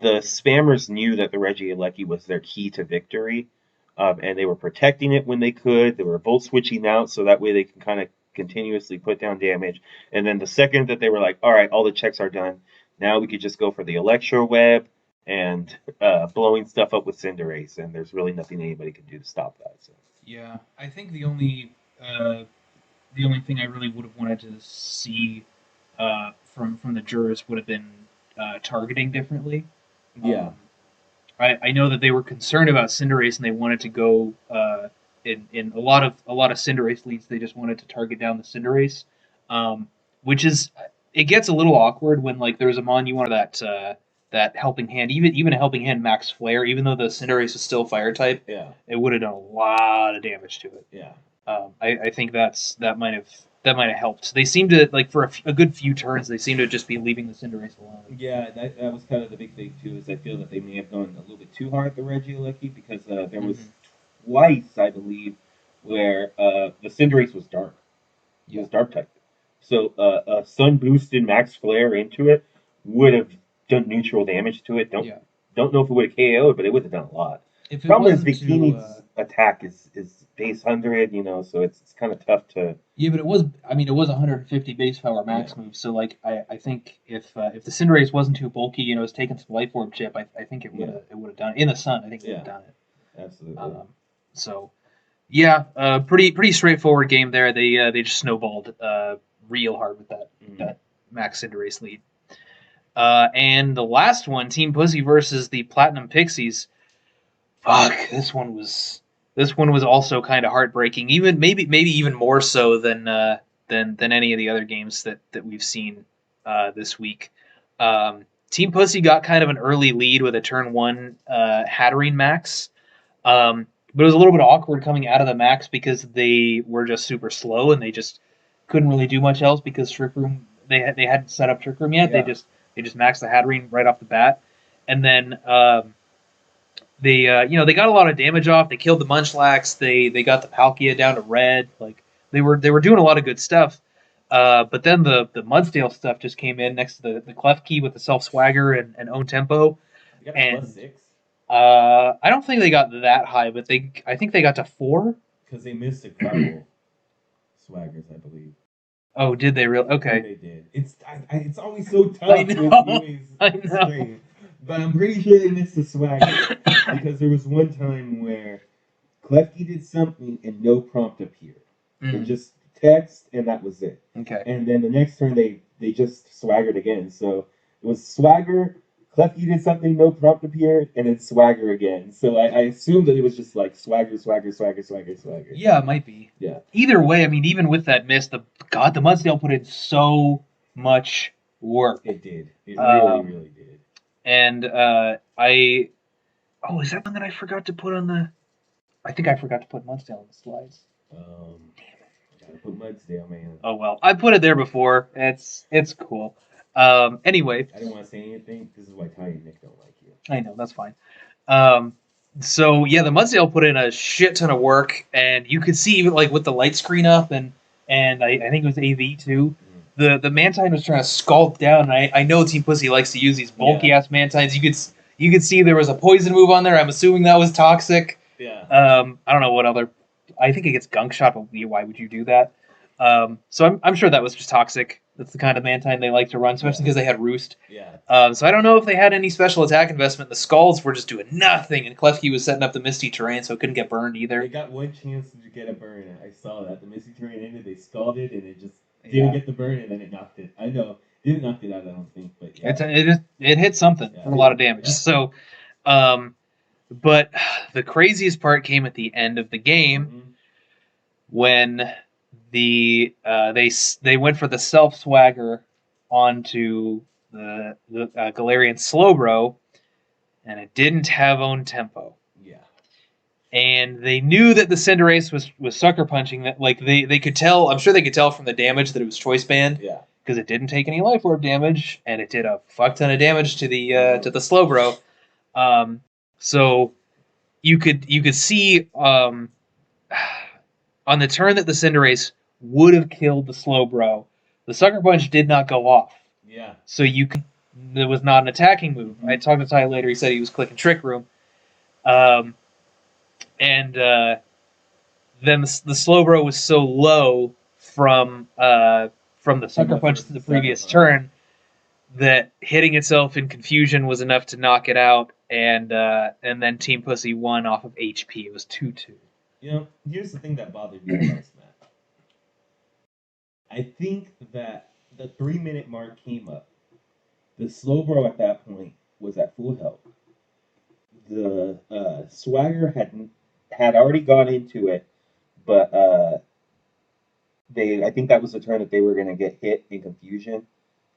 the spammers knew that the Regieleki was their key to victory, and they were protecting it when they could. They were both switching out so that way they can kind of continuously put down damage. And then the second that they were like, all right, all the checks are done, now we could just go for the Electro Web and blowing stuff up with Cinderace, and there's really nothing anybody can do to stop that. So. Yeah, I think the only thing I really would have wanted to see from the jurors would have been targeting differently. Yeah. I know that they were concerned about Cinderace and they wanted to go in a lot of Cinderace leads. They just wanted to target down the Cinderace, which is it gets a little awkward when there's a mon you want that helping hand, even a helping hand max flare, even though the Cinderace is still fire type. Yeah, it would have done a lot of damage to it. Yeah, I think that might have helped. They seem to for a good few turns. They seem to just be leaving the Cinderace alone. Yeah, that was kind of the big thing too. Is I feel that they may have gone a little bit too hard at the Regieleki because there was twice, I believe, where the Cinderace was dark. It was dark type. So a Sun boosted max flare into it would have done neutral damage to it. Don't know if it would have KO'd, but it would have done a lot. If problem is Victini's attack is base 100, so it's kind of tough to. Yeah, but it was 150 base power max move. So I think if the Cinderace wasn't too bulky, it's taken some Life Orb chip, I think it would have done it. In the sun, I think it would have done it. Absolutely. So yeah, pretty straightforward game there. They just snowballed real hard with that max Cinderace lead. And the last one, Team Pussy versus the Platinum Pixies. Fuck, this one was also kind of heartbreaking. Maybe even more so than any of the other games that we've seen this week. Team Pussy got kind of an early lead with a turn 1 Hatterene max, but it was a little bit awkward coming out of the max because they were just super slow and they just couldn't really do much else because Trick Room they hadn't set up Trick Room yet. Yeah. They just maxed the Hatterene right off the bat, and then they got a lot of damage off. They killed the Munchlax. They got the Palkia down to red. They were doing a lot of good stuff. But then the Mudsdale stuff just came in next to the Klefki with the Self Swagger and Own Tempo. And +6. I don't think they got that high, but I think they got to 4 because they missed a couple swaggers, I believe. Oh, did they really? Okay. They did. It's always so tough. I know. But I'm pretty sure they missed a swagger because there was one time where Klefki did something and no prompt appeared. It just text and that was it. Okay. And then the next turn they they just swaggered again. So it was swagger, Klefki did something, no prompt appeared, and then swagger again. So I assumed that it was just like swagger. Yeah, it might be. Yeah. Either way, I mean, even with that miss, the Mudsdale put in so much work. It did. It really did. And is that one that I forgot to put on the? I think I forgot to put Mudsdale on the slides. Damn it! Gotta put Mudsdale, man. Oh well, I put it there before. It's cool. Anyway, I didn't want to say anything. This is why Ty and Nick don't like you. I know, that's fine. So yeah, the Mudsdale put in a shit ton of work, and you could see even like with the light screen up, and I think it was AV too. The Mantine was trying to scald down. And I know Team Pussy likes to use these bulky ass Mantines. You could see there was a poison move on there. I'm assuming that was toxic. Yeah. I don't know what other. I think it gets gunk shot, but why would you do that? So I'm sure that was just toxic. That's the kind of Mantine they like to run, especially because they had Roost. Yeah. So I don't know if they had any special attack investment. The Skulls were just doing nothing, and Klefki was setting up the Misty Terrain, so it couldn't get burned either. They got one chance to get a burn. I saw that. The Misty Terrain ended, they stalled it, and it just didn't get the burn, and then it knocked it. I know. Didn't knock it out, I don't think, but yeah. It hit something for a lot of damage. Yeah. So, but the craziest part came at the end of the game when they went for the self swagger onto the Galarian Slowbro, and it didn't have own tempo. Yeah. And they knew that the Cinderace was sucker punching. That like they could tell. I'm sure they could tell from the damage that it was choice band. Yeah. Because it didn't take any life orb damage, and it did a fuck ton of damage to the Slowbro. So you could see on the turn that the Cinderace would have killed the Slowbro, the Sucker Punch did not go off. Yeah. So there was not an attacking move. I talked to Ty later. He said he was clicking Trick Room. And then the Slowbro was so low from the Sucker Punch to the previous turn that hitting itself in confusion was enough to knock it out, and then Team Pussy won off of HP. It was 2-2. You know, here's the thing that bothered me the most, Matt. I think that the 3-minute mark came up. The Slowbro at that point was at full health. The Swagger had already gone into it, but I think that was the turn that they were going to get hit in confusion.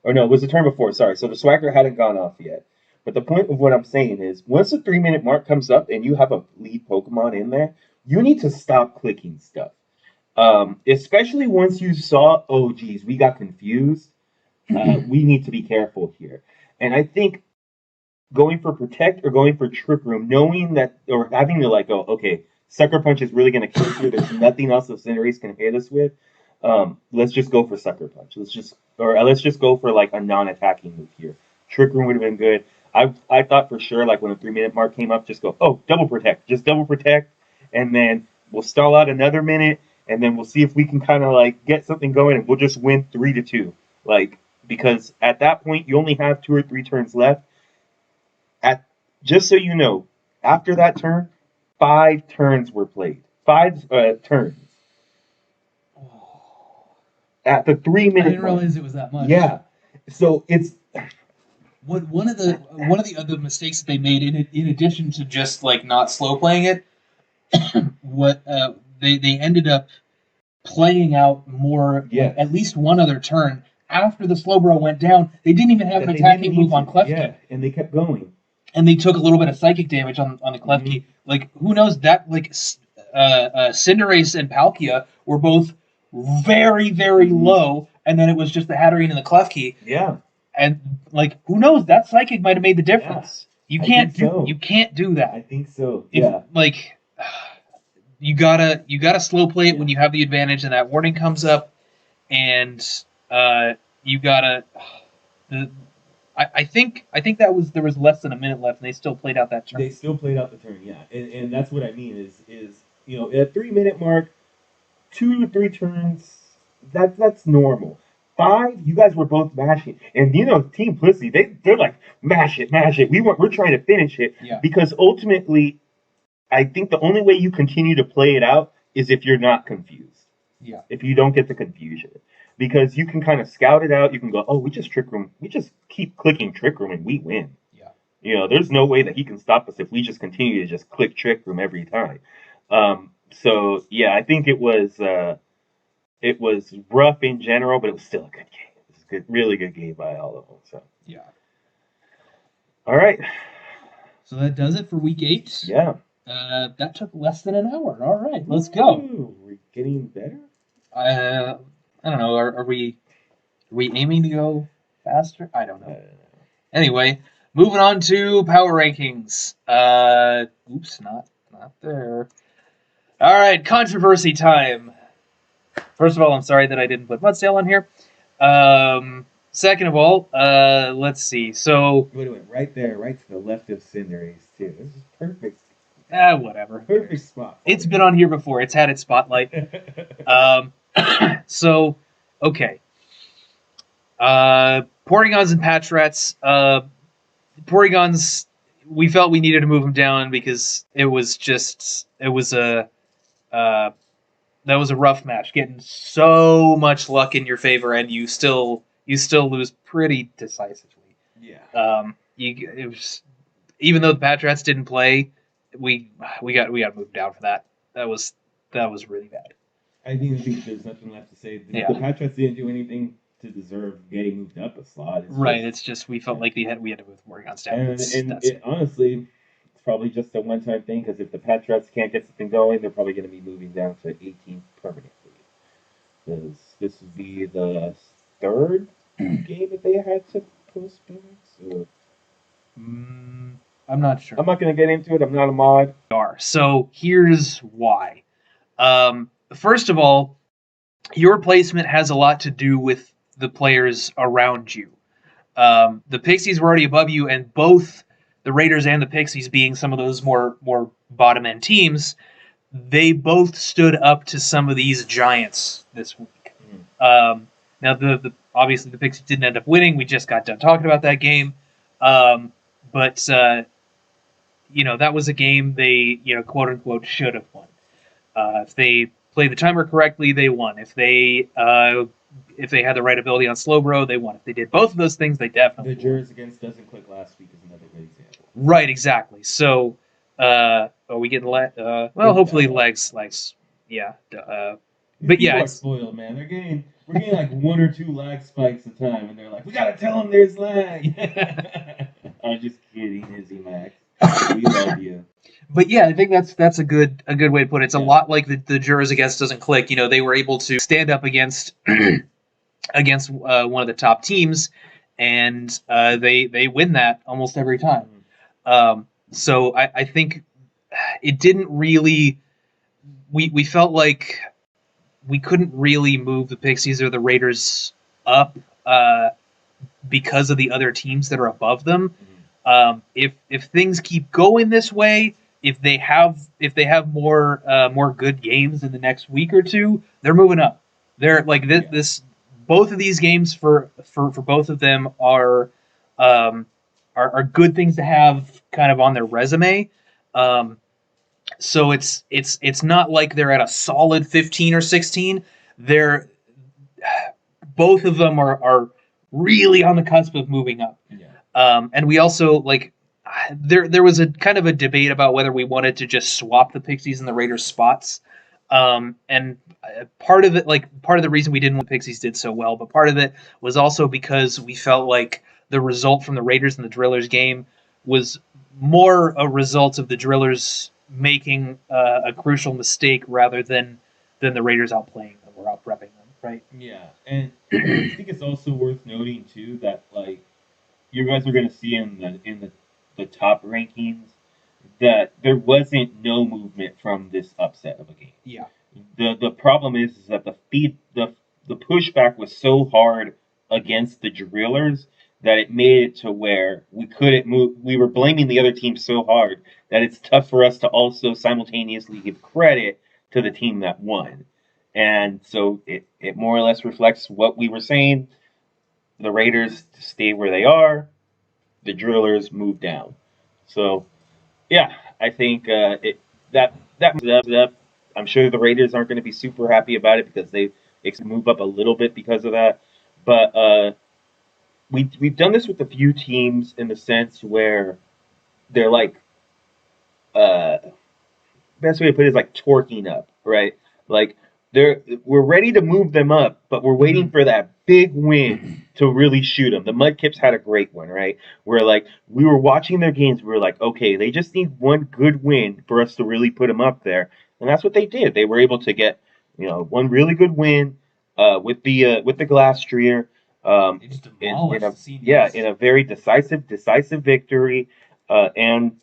Or no, it was the turn before, sorry. So the Swagger hadn't gone off yet. But the point of what I'm saying is, once the 3-minute mark comes up and you have a lead Pokemon in there, you need to stop clicking stuff. Especially once you saw, oh, geez, we got confused. We need to be careful here. And I think going for Protect or going for Trick Room, knowing that, or having to like, oh, okay, Sucker Punch is really going to kill you. There's nothing else the Cinderace can hit us with. Let's just go for Sucker Punch. Let's just go for like a non-attacking move here. Trick Room would have been good. I thought for sure, like when the 3-minute mark came up, just go, oh, double protect, just double protect, and then we'll stall out another minute, and then we'll see if we can kind of like get something going, and we'll just win 3-2. Like, because at that point you only have 2 or 3 turns left. Just so you know, after that turn, 5 turns were played. 5 turns. At the 3-minute mark. I didn't realize it was that much. Yeah. So it's one of the other mistakes that they made in addition to just like not slow playing it, they ended up playing out more at least one other turn after the Slowbro went down. They didn't even have an attacking move on Klefki. Yeah, and they kept going. And they took a little bit of psychic damage on the Klefki. Mm-hmm. Like, who knows, that like Cinderace and Palkia were both very, very low, and then it was just the Hatterene and the Klefki. Yeah. And like, who knows, that psychic might have made the difference. Yeah, you can't do that. I think so. Yeah. Like, you gotta slow play it when you have the advantage and that warning comes up, and you gotta. I think there was less than a minute left, and they still played out that turn. They still played out the turn, yeah, and that's what I mean is you know, at 3-minute mark, 2 to 3 turns, that's normal. 5, you guys were both mashing, and you know, Team Pussy, they're like mash it. We're trying to finish it, because ultimately, I think the only way you continue to play it out is if you're not confused. Yeah. If you don't get the confusion. because you can kind of scout it out. You can go, oh, we just Trick Room. We just keep clicking Trick Room and we win. Yeah. You know, there's no way that he can stop us if we just continue to just click Trick Room every time. So yeah, I think it was rough in general, but it was still a good game. It was a good, really good game by all of them. So yeah. All right. So that does it for week 8. Yeah. That took less than an hour. All right, let's go. Ooh, we're getting better. I don't know. Are we aiming to go faster? I don't know. Anyway, moving on to power rankings. Oops, not there. All right, controversy time. First of all, I'm sorry that I didn't put Mudsail on here. Second of all, let's see. So wait, right there, right to the left of Cinderace too. This is perfect. Whatever. Perfect spot. It's been on here before. It's had its spotlight. So, okay. Porygons and Patrats. Porygons, we felt we needed to move them down because that was a rough match. Getting so much luck in your favor, and you still lose pretty decisively. Yeah. It was, even though the Patrats didn't play, we got moved down for that. That was really bad. I think there's nothing left to say. Yeah. The Patriots didn't do anything to deserve getting moved up a slot. It's just we felt like we had to move Porygons down. And honestly, it's probably just a one-time thing because if the Patriots can't get something going, they're probably going to be moving down to 18 permanently. Because this would be the third game that they had to postpone. So. I'm not sure. I'm not going to get into it. I'm not a mod. So here's why. First of all, your placement has a lot to do with the players around you. The Pixies were already above you, and both the Raiders and the Pixies, being some of those more bottom end teams, they both stood up to some of these giants this week. Now, obviously the Pixies didn't end up winning. We just got done talking about that game, but that was a game they quote unquote should have won. If they played the timer correctly, they won. If they had the right ability on Slowbro, they won. If they did both of those things, they definitely won. The Jurors against Doesn't Click last week is another great example. Right, exactly. So, are we getting hopefully legs. Yeah. But yeah, people are spoiled, man. We're getting like 1 or 2 lag spikes a time, and they're like, we gotta tell them there's lag. I'm just kidding, Izzy Max. We love you. But yeah, I think that's a good way to put it. It's a lot like the Jurors against Doesn't Click. They were able to stand up against one of the top teams, and they win that almost every time. So I think it didn't really. We felt like we couldn't really move the Pixies or the Raiders up because of the other teams that are above them. If things keep going this way, if they have more good games in the next week or two, they're moving up. They're like this. Both of these games for both of them are good things to have kind of on their resume. So it's not like they're at a solid 15 or 16. Both of them are really on the cusp of moving up. Yeah. And we also there was a kind of a debate about whether we wanted to just swap the Pixies and the Raiders spots. And part of the reason we didn't want the Pixies did so well, but part of it was also because we felt like the result from the Raiders and the Drillers game was more a result of the Drillers making a crucial mistake rather than the Raiders outplaying them or outprepping them, right? Yeah, and I think it's also worth noting too that you guys are going to see in the top rankings that there wasn't no movement from this upset of a game. Yeah. The problem is that the pushback was so hard against the Drillers that it made it to where we couldn't move. We were blaming the other team so hard that it's tough for us to also simultaneously give credit to the team that won. And so it more or less reflects what we were saying. The Raiders stay where they are. The Drillers move down. So, yeah, I think that moves up. I'm sure the Raiders aren't going to be super happy about it because they move up a little bit because of that. But we've done this with a few teams in the sense where they're like best way to put it is like torquing up, right? Like we're ready to move them up, but we're waiting for that big win to really shoot them. The Mudkips had a great one, right? Where like we were watching their games, we were like, okay, they just need one good win for us to really put them up there, and that's what they did. They were able to get one really good win with the Glass Strier. They just demolished in a very decisive victory, and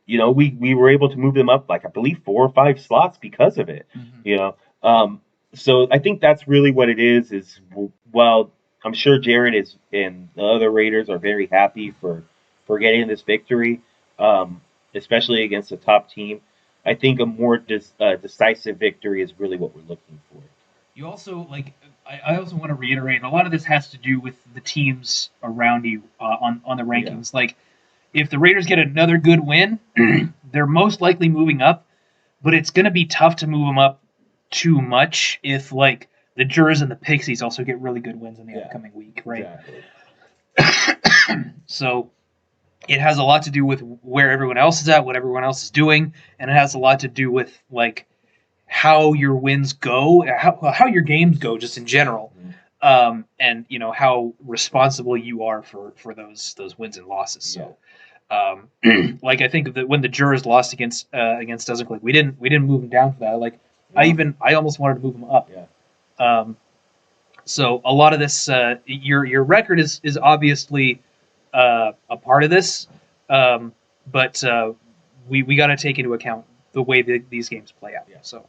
we were able to move them up like I believe 4 or 5 slots because of it. So I think that's really what it is. Is while I'm sure Jared is and the other Raiders are very happy for getting this victory, especially against a top team. I think a more decisive victory is really what we're looking for. You also I also want to reiterate, a lot of this has to do with the teams around you on the rankings. Like, if the Raiders get another good win, they're most likely moving up, but it's going to be tough to move them up too much if, like, the Jurors and the Pixies also get really good wins in the upcoming week, right? Exactly. So it has a lot to do with where everyone else is at, what everyone else is doing, and it has a lot to do with, like, how your wins go, how your games go just in general, and how responsible you are for those wins and losses. So, like I think that when the Jurors lost against Doesn't Click, we didn't move them down for that. Like I almost wanted to move them up. So a lot of this, your record is obviously a part of this, but we got to take into account the way these games play out. So.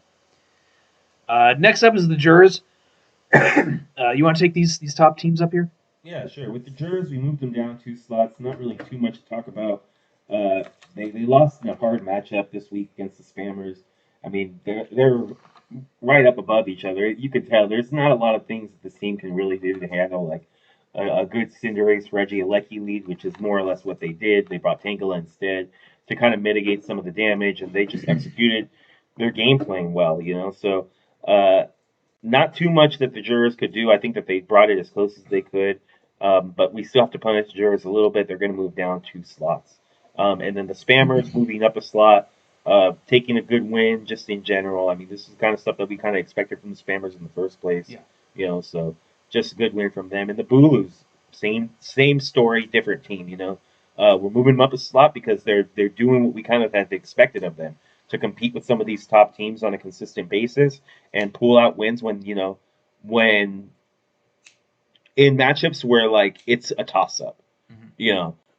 Next up is the Jurors. You want to take these top teams up here? Yeah, sure. With the Jurors, we moved them down 2 slots. Not really too much to talk about. They lost in a hard matchup this week against the Spammers. I mean, they're right up above each other. You could tell there's not a lot of things that this team can really do to handle, like a good Cinderace Regigeezers lead, which is more or less what they did. They brought Tangela instead to kind of mitigate some of the damage, and they just executed their game playing well, So not too much that the Jurors could do. I think that they brought it as close as they could, but we still have to punish the Jurors a little bit. They're going to move down 2 slots. And then the Spammers moving up a slot, taking a good win just in general. I mean, this is the kind of stuff that we kind of expected from the Spammers in the first place. So just a good win from them. And the Bulus, same story, different team, We're moving them up a slot because they're doing what we kind of had expected of them, to compete with some of these top teams on a consistent basis and pull out wins when in matchups where like it's a toss up,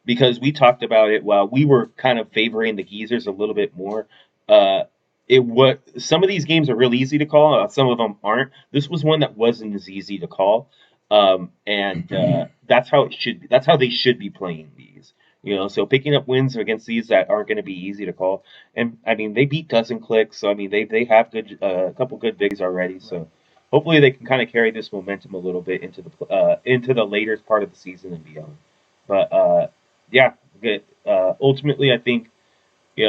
because we talked about it while we were kind of favoring the Geezers a little bit more. Some of these games are real easy to call. Some of them aren't. This was one that wasn't as easy to call. And that's how it should be. That's how they should be playing these. So picking up wins against these that aren't going to be easy to call, and I mean they beat Doesn't Click, so I mean they have a couple good bigs already. So hopefully they can kind of carry this momentum a little bit into the later part of the season and beyond. But good. Ultimately, I think we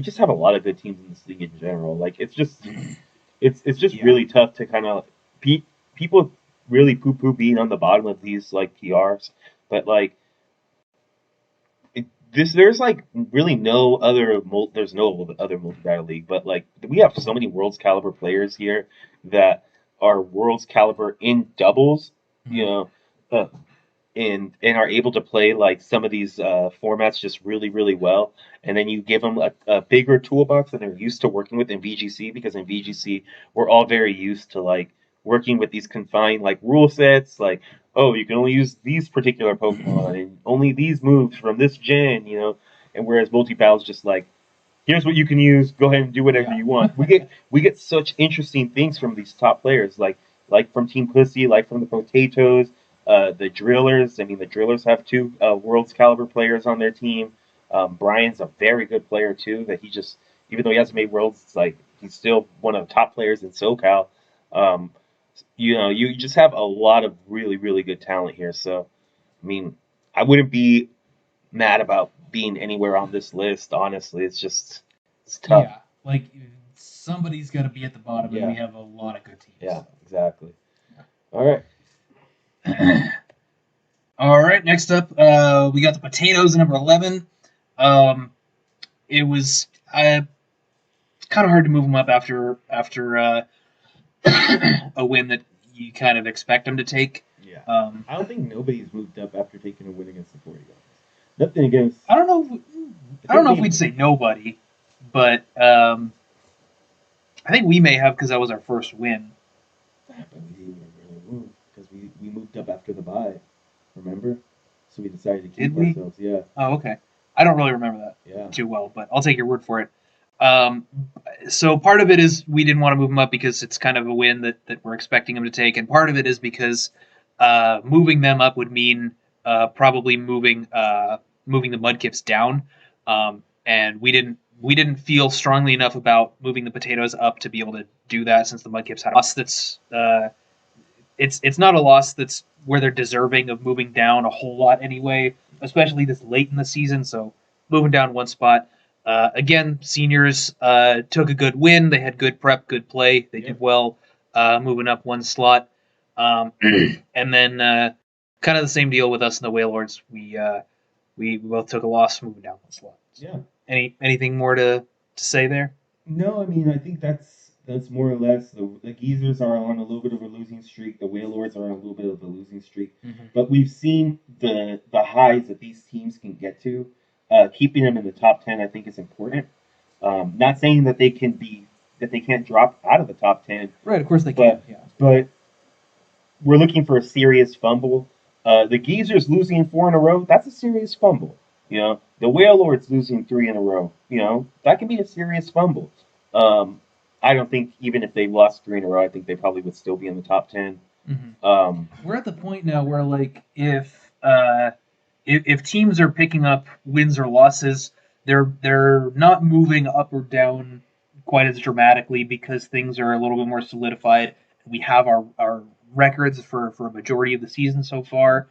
just have a lot of good teams in this league in general. Like it's just really tough to kind of people really poo being on the bottom of these like PRs, but like. There's like really no other multi-battle league, but like we have so many world's caliber players here that are world's caliber in doubles, and are able to play like some of these formats just really, really well. And then you give them a bigger toolbox that they're used to working with in VGC, because in VGC we're all very used to like working with these confined like rule sets, like, oh, you can only use these particular Pokemon and only these moves from this gen, and whereas multi-battle's just like, here's what you can use, go ahead and do whatever you want. We get such interesting things from these top players, like from Team Pussy, like from the Po-Tay-Toes, the Drillers. I mean, the Drillers have 2 world's caliber players on their team. Brian's a very good player too, that he just, even though he hasn't made worlds, it's like he's still one of the top players in SoCal. You just have a lot of really, really good talent here. So, I mean, I wouldn't be mad about being anywhere on this list. Honestly, it's tough. Yeah, like somebody's got to be at the bottom, and we have a lot of good teams. Yeah, Exactly. All right. All right, next up, we got the Potatoes at number 11. It was kind of hard to move them up after a win that you kind of expect them to take. Yeah. I don't think nobody's moved up after taking a win against the Porygons. Nothing against. I don't know if we'd say nobody, but I think we may have because that was our first win. But we didn't really move because we moved up after the bye. Remember? So we decided to keep ourselves. Yeah. Oh, okay. I don't really remember that too well, but I'll take your word for it. So part of it is we didn't want to move them up because it's kind of a win that we're expecting them to take, and part of it is because moving them up would mean probably moving the Mudkips down, and we didn't feel strongly enough about moving the Potatoes up to be able to do that since the Mudkips had a loss that's it's not a loss that's where they're deserving of moving down a whole lot anyway, especially this late in the season. So moving down one spot. Again, seniors took a good win. They had good prep, good play. They did well moving up one slot. And then kind of the same deal with us and the Wailords. We both took a loss moving down one slot. So anything more to say there? No, I mean, I think that's more or less. The Geezers are on a little bit of a losing streak. The Wailords are on a little bit of a losing streak. Mm-hmm. But we've seen the highs that these teams can get to. Keeping them in the top 10, I think, is important. Not saying that they can't drop out of the top 10. Right, of course they can. Yeah. But we're looking for a serious fumble. The Geezers losing 4 in a row, that's a serious fumble. You know, the Wailords losing 3 in a row, you know, that can be a serious fumble. I don't think even if they lost 3 in a row, I think they probably would still be in the top 10. Mm-hmm. We're at the point now where, like, if teams are picking up wins or losses, they're not moving up or down quite as dramatically because things are a little bit more solidified. We have our records for a majority of the season so far.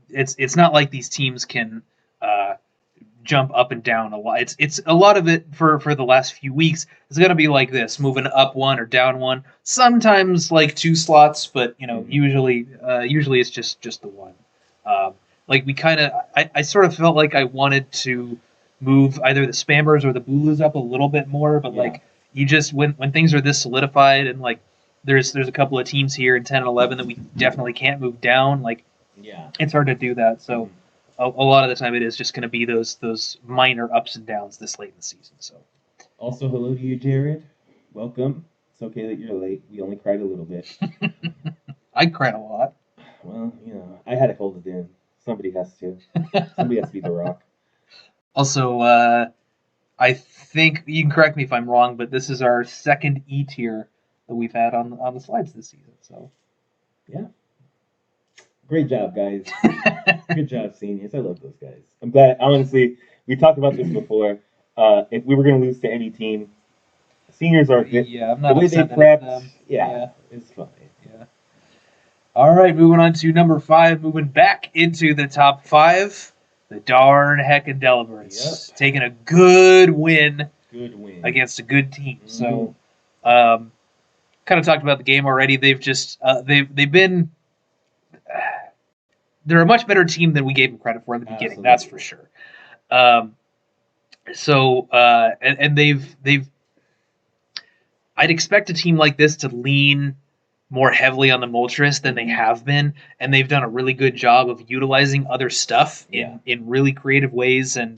It's not like these teams can jump up and down a lot. It's a lot of it for the last few weeks. It's gonna be like this, moving up one or down one. Sometimes like 2 slots, but you know, usually it's just the one. Like we kind of, I sort of felt like I wanted to move either the Spammers or the Bulus up a little bit more, but like you just when things are this solidified and like there's a couple of teams here in 10 and 11 that we definitely can't move down. Like it's hard to do that. So a lot of the time it is just going to be those minor ups and downs this late in the season. So also hello to you, Jared. Welcome. It's okay that you're late. We only cried a little bit. I cried a lot. Well, you know, I had to hold it in. Somebody has to. Somebody has to be the Rock. Also, I think you can correct me if I'm wrong, but this is our second E tier that we've had on the slides this season. So, yeah, great job, guys. Good job, seniors. I love those guys. I'm glad. Honestly, we talked about this before. If we were going to lose to any team, seniors are good. Yeah, I'm not the way they prepped. Yeah, it's fine. Yeah. All right, moving on to number 5, moving back into the top 5, the darn Heckin Delibirds, taking a good win against a good team. Mm-hmm. So, kind of talked about the game already. They've just they've been they're a much better team than we gave them credit for in the beginning. Absolutely. That's for sure. And they've I'd expect a team like this to lean more heavily on the Moltres than they have been, and they've done a really good job of utilizing other stuff in really creative ways. And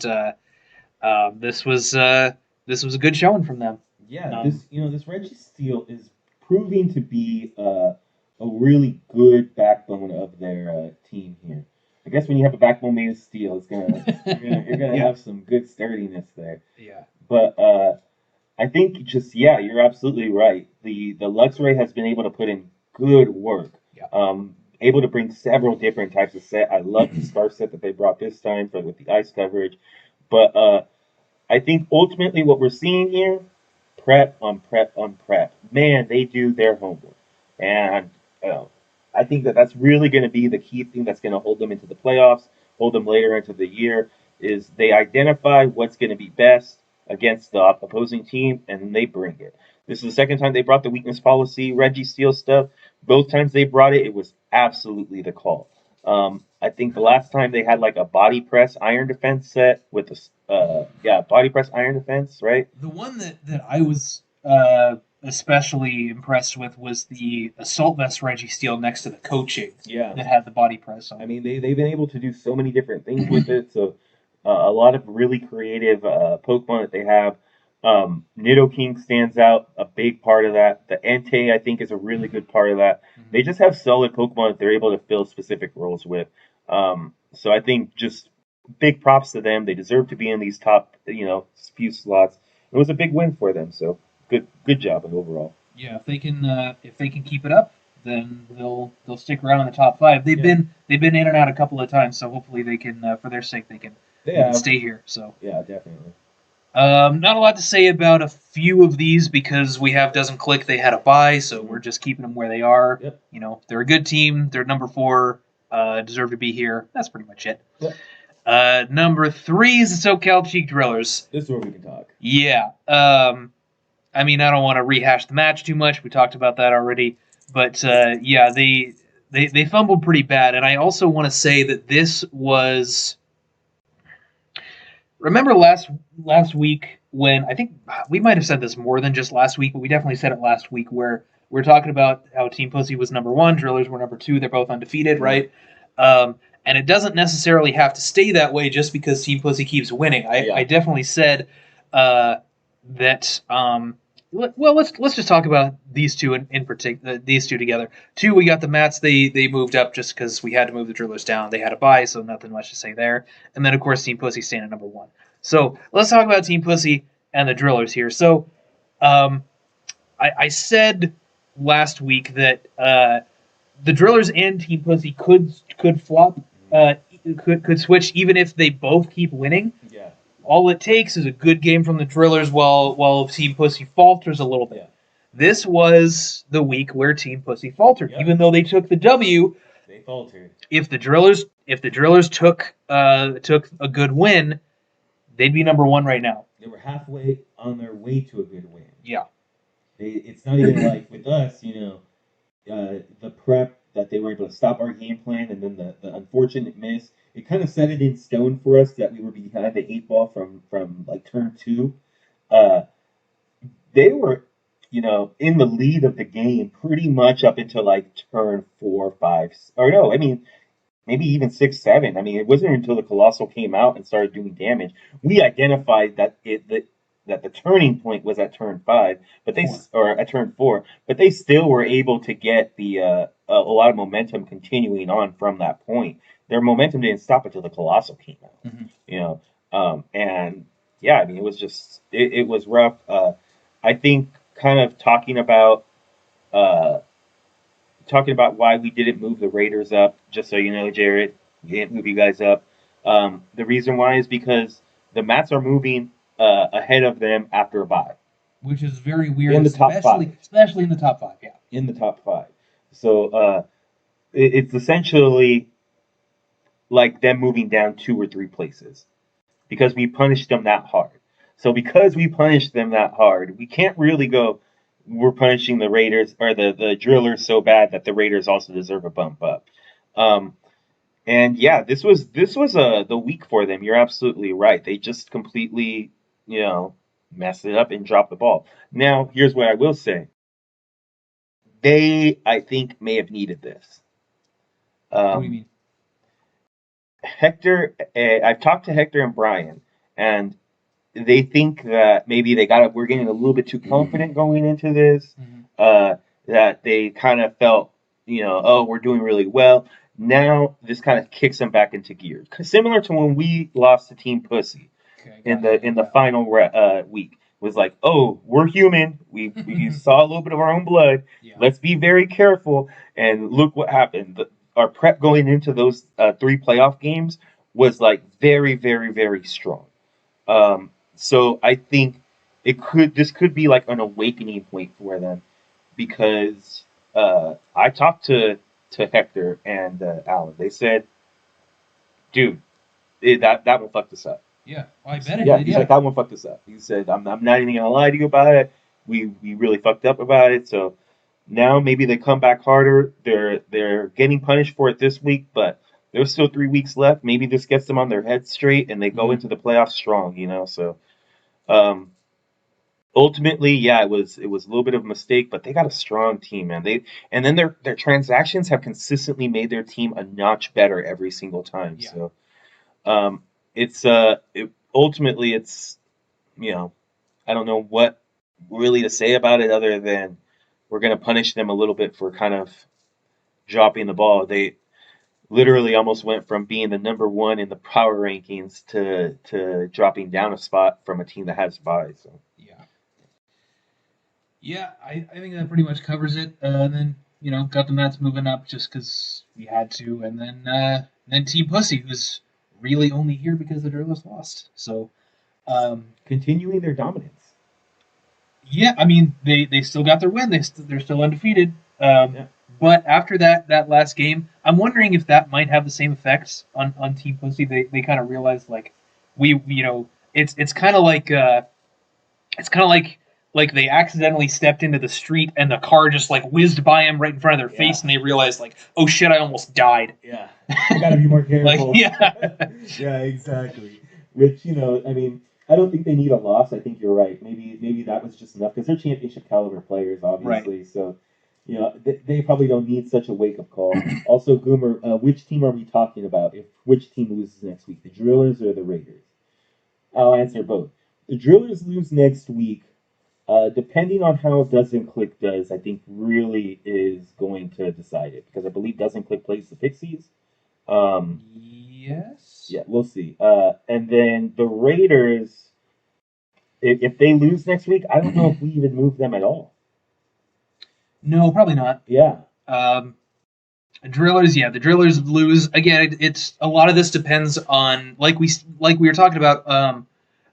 this was a good showing from them. Yeah, this Regigeezers is proving to be a really good backbone of their team here. I guess when you have a backbone made of steel, it's you're gonna have some good sturdiness there. Yeah, but I think you're absolutely right. The Luxray has been able to put in good work. Yeah. Able to bring several different types of set. I love the scarf set that they brought this time with the ice coverage. But I think ultimately what we're seeing here, prep on prep on prep. Man, they do their homework. And I think that's really going to be the key thing that's going to hold them into the playoffs, hold them later into the year, is they identify what's going to be best against the opposing team, and they bring it. This is the second time they brought the weakness policy, Reggie Steele stuff. Both times they brought it, it was absolutely the call. I think the last time they had like a body press iron defense set with body press iron defense, right? The one that I was especially impressed with was the assault vest Reggie Steele next to the coaching. Yeah. That had the body press on. I mean, they've been able to do so many different things with it. So a lot of really creative Pokemon that they have. Nidoking stands out, a big part of that. The Entei, I think, is a really good part of that. Mm-hmm. They just have solid Pokemon that they're able to fill specific roles with. So I think just big props to them. They deserve to be in these top, few slots. It was a big win for them. So good job overall. Yeah, if they can keep it up, then they'll stick around in the top 5. They've been in and out a couple of times, so hopefully they can, for their sake, they can stay here. So yeah, definitely. Not a lot to say about a few of these because we have Doesn't Click. They had a bye, so we're just keeping them where they are. Yep. They're a good team. They're number 4. Deserve to be here. That's pretty much it. Yep. Number 3 is the SoCal Cheek Drillers. This is where we can talk. Yeah. I mean, I don't want to rehash the match too much. We talked about that already. But, yeah, they fumbled pretty bad. And I also want to say that this was... Remember last week when... I think we might have said this more than just last week, but we definitely said it last week where we're talking about how Team Pussy was number 1, Drillers were number 2. They're both undefeated, right? And it doesn't necessarily have to stay that way just because Team Pussy keeps winning. I definitely said that... well, let's just talk about these two in particular. These two together. 2, we got the Mats. They moved up just because we had to move the Drillers down. They had a bye, so nothing much to say there. And then of course Team Pussy staying at number 1. So let's talk about Team Pussy and the Drillers here. So I said last week that the Drillers and Team Pussy could flop, could switch even if they both keep winning. Yeah. All it takes is a good game from the Drillers while Team Pussy falters a little bit. Yeah. This was the week where Team Pussy faltered. Even though they took the W, they faltered. If the Drillers took a good win, they'd be number 1 right now. They were halfway on their way to a good win. Yeah. It's not even like with us, the prep that they were able to stop our game plan and then the unfortunate miss. It kind of set it in stone for us that we were behind the 8 ball from like turn 2. They were, in the lead of the game pretty much up until like turn 4, 5, or no, I mean, maybe even 6, 7. I mean, it wasn't until the Colossal came out and started doing damage. We identified that the turning point was at turn 5, or at turn 4, but they still were able to get a lot of momentum continuing on from that point. Their momentum didn't stop until the Colossal came out, and yeah, I mean, it was just it was rough. I think kind of talking about why we didn't move the Raiders up. Just so you know, Jared, we didn't move you guys up. The reason why is because the Mats are moving ahead of them after a bye, which is very weird. In the top 5, especially in the top 5, yeah. In the top 5, so it's essentially like them moving down 2 or 3 places because we punished them that hard. So because we punished them that hard, we can't really go, we're punishing the Raiders or the Drillers so bad that the Raiders also deserve a bump up. And yeah, this was the week for them. You're absolutely right. They just completely, messed it up and dropped the ball. Now, here's what I will say. They, I think, may have needed this. What do you mean? Hector, I've talked to Hector and Brian, and they think that maybe we're getting a little bit too confident going into this, that they kind of felt, we're doing really well. Now this kind of kicks them back into gear. Similar to when we lost to Team Pussy in the final week. It was like, oh, we're human. We saw a little bit of our own blood. Yeah. Let's be very careful. And look what happened. Our prep going into those 3 playoff games was like very, very, very strong. So I think this could be like an awakening point for them because I talked to Hector and Allan. They said, dude, that one fucked us up. Yeah, well, I bet it did. He's like, that one fucked us up. He said, I'm not even gonna lie to you about it. we really fucked up about it. So now maybe they come back harder. They're getting punished for it this week, but there's still 3 weeks left. Maybe this gets them on their heads straight and they go into the playoffs strong, you know. So ultimately, yeah, it was a little bit of a mistake, but they got a strong team, man. And then their transactions have consistently made their team a notch better every single time. Yeah. So ultimately it's, you know, I don't know what really to say about it other than we're going to punish them a little bit for kind of dropping the ball. They literally almost went from being the number one in the power rankings to dropping down a spot from a team that has bye. So yeah, I think that pretty much covers it. And then, you know, got the Mets moving up just because we had to, and then Team Pussy, who's really only here because the Jurors lost. So continuing their dominance. Yeah, I mean they still got their win. They're still undefeated. But after that last game, I'm wondering if that might have the same effects on Team Pussy. They kind of realized like we you know it's kind of like they accidentally stepped into the street and the car just like whizzed by them right in front of their face, and they realized like, oh shit, I almost died. Yeah, I gotta be more careful. Like, yeah, yeah, exactly. Which, you know, I mean, I don't think they need a loss. I think you're right. Maybe that was just enough because they're championship caliber players, obviously. Right. So, you know, they probably don't need such a wake up call. Also, Goomer, which team are we talking about? Which team loses next week, the Drillers or the Raiders? I'll answer both. The Drillers lose next week. Depending on how Doesn't Click does, I think really is going to decide it because I believe Doesn't Click plays the Pixies. Yes. Yeah, we'll see. And then the Raiders, if they lose next week, I don't know if we even move them at all. No, probably not. Yeah. Drillers, yeah, the Drillers lose again. It's a lot of this depends on like we were talking about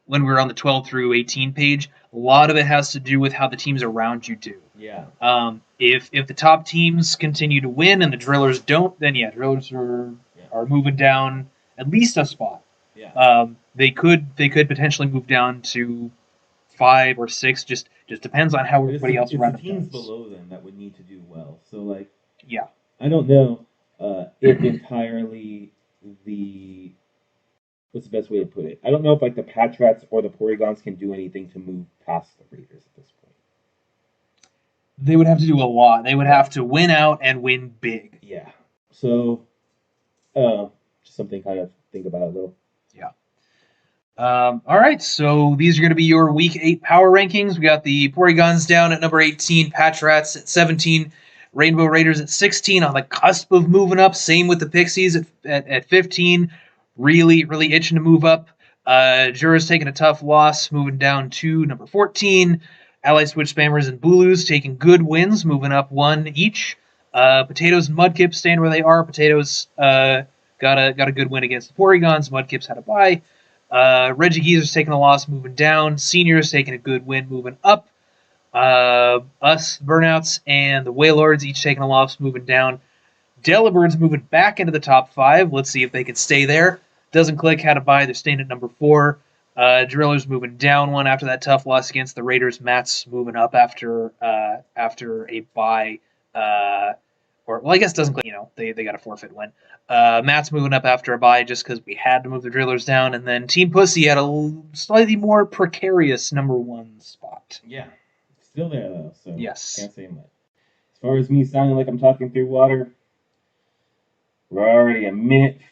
when we were on the 12 through 18 page. A lot of it has to do with how the teams around you do. Yeah. If the top teams continue to win and the Drillers don't, then yeah, Drillers are moving down at least a spot. Yeah. They could potentially move down to 5 or 6. Just depends on how everybody else around them does. Teams below them that would need to do well. So like, yeah, I don't know if entirely the what's the best way to put it? I don't know if like the Patriots or the Porygons can do anything to move past the Raiders at this point. They would have to do a lot. They would have to win out and win big. Yeah. So, just something kind of think about a little. Yeah. All right. So these are going to be your Week 8 power rankings. We got the Porygons down at number 18, Patriots at 17, Rainbow Raiders at 16, on the cusp of moving up. Same with the Pixies at 15. Really itching to move up. Jurors taking a tough loss, moving down to number 14. Ally Switch Spammers and Bulus taking good wins, moving up 1 each. Potatoes and Mudkips staying where they are. Potatoes got a good win against the Porygons. Mudkips had a bye. Regigeezers taking a loss, moving down. Seniors taking a good win, moving up. Us, Burnouts, and the Wailords each taking a loss, moving down. Delibirds moving back into the top 5. Let's see if they can stay there. Doesn't Click had a bye. They're staying at number 4. Drillers moving down 1 after that tough loss against the Raiders. Matt's moving up after a bye. I guess Doesn't Click, they got a forfeit win. Matt's moving up after a bye just because we had to move the Drillers down. And then Team Pussy had a slightly more precarious number 1 spot. Yeah. Still there, though. So yes. Can't say much. As far as me sounding like I'm talking through water, we're already a minute.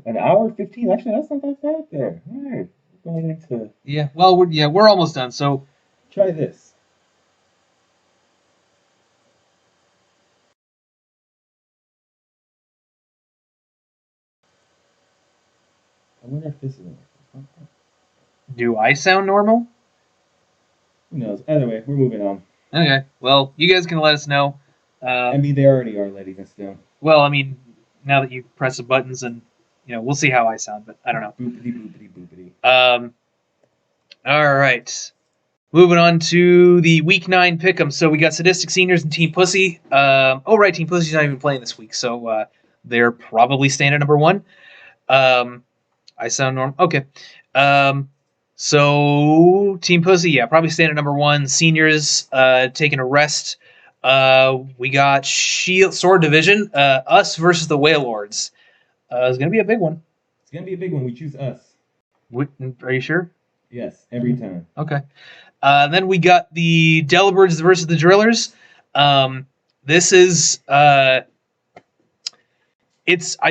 An hour 15. Actually, that's not that bad there. All right, we're going into. Yeah. Well, we're almost done. So try this. I wonder if this is. Do I sound normal? Who knows? Either way, we're moving on. Okay. Well, you guys can let us know. I mean, they already are letting us know. Well, I mean, now that you press the buttons and. We'll see how I sound, but I don't know. Boopity, boopity, boopity. All right. Moving on to the Week 9 pick'em. So we got Sadistic Seniors and Team Pussy. Right, Team Pussy's not even playing this week, so they're probably staying at number 1. I sound normal. Okay. So Team Pussy, yeah, probably staying at number 1. Seniors taking a rest. We got Shield Sword Division, us versus the Wailords. It's gonna be a big one. It's gonna be a big one. We choose us. Are you sure? Yes, every time. Okay. Then we got the Delibirds versus the Drillers. This is I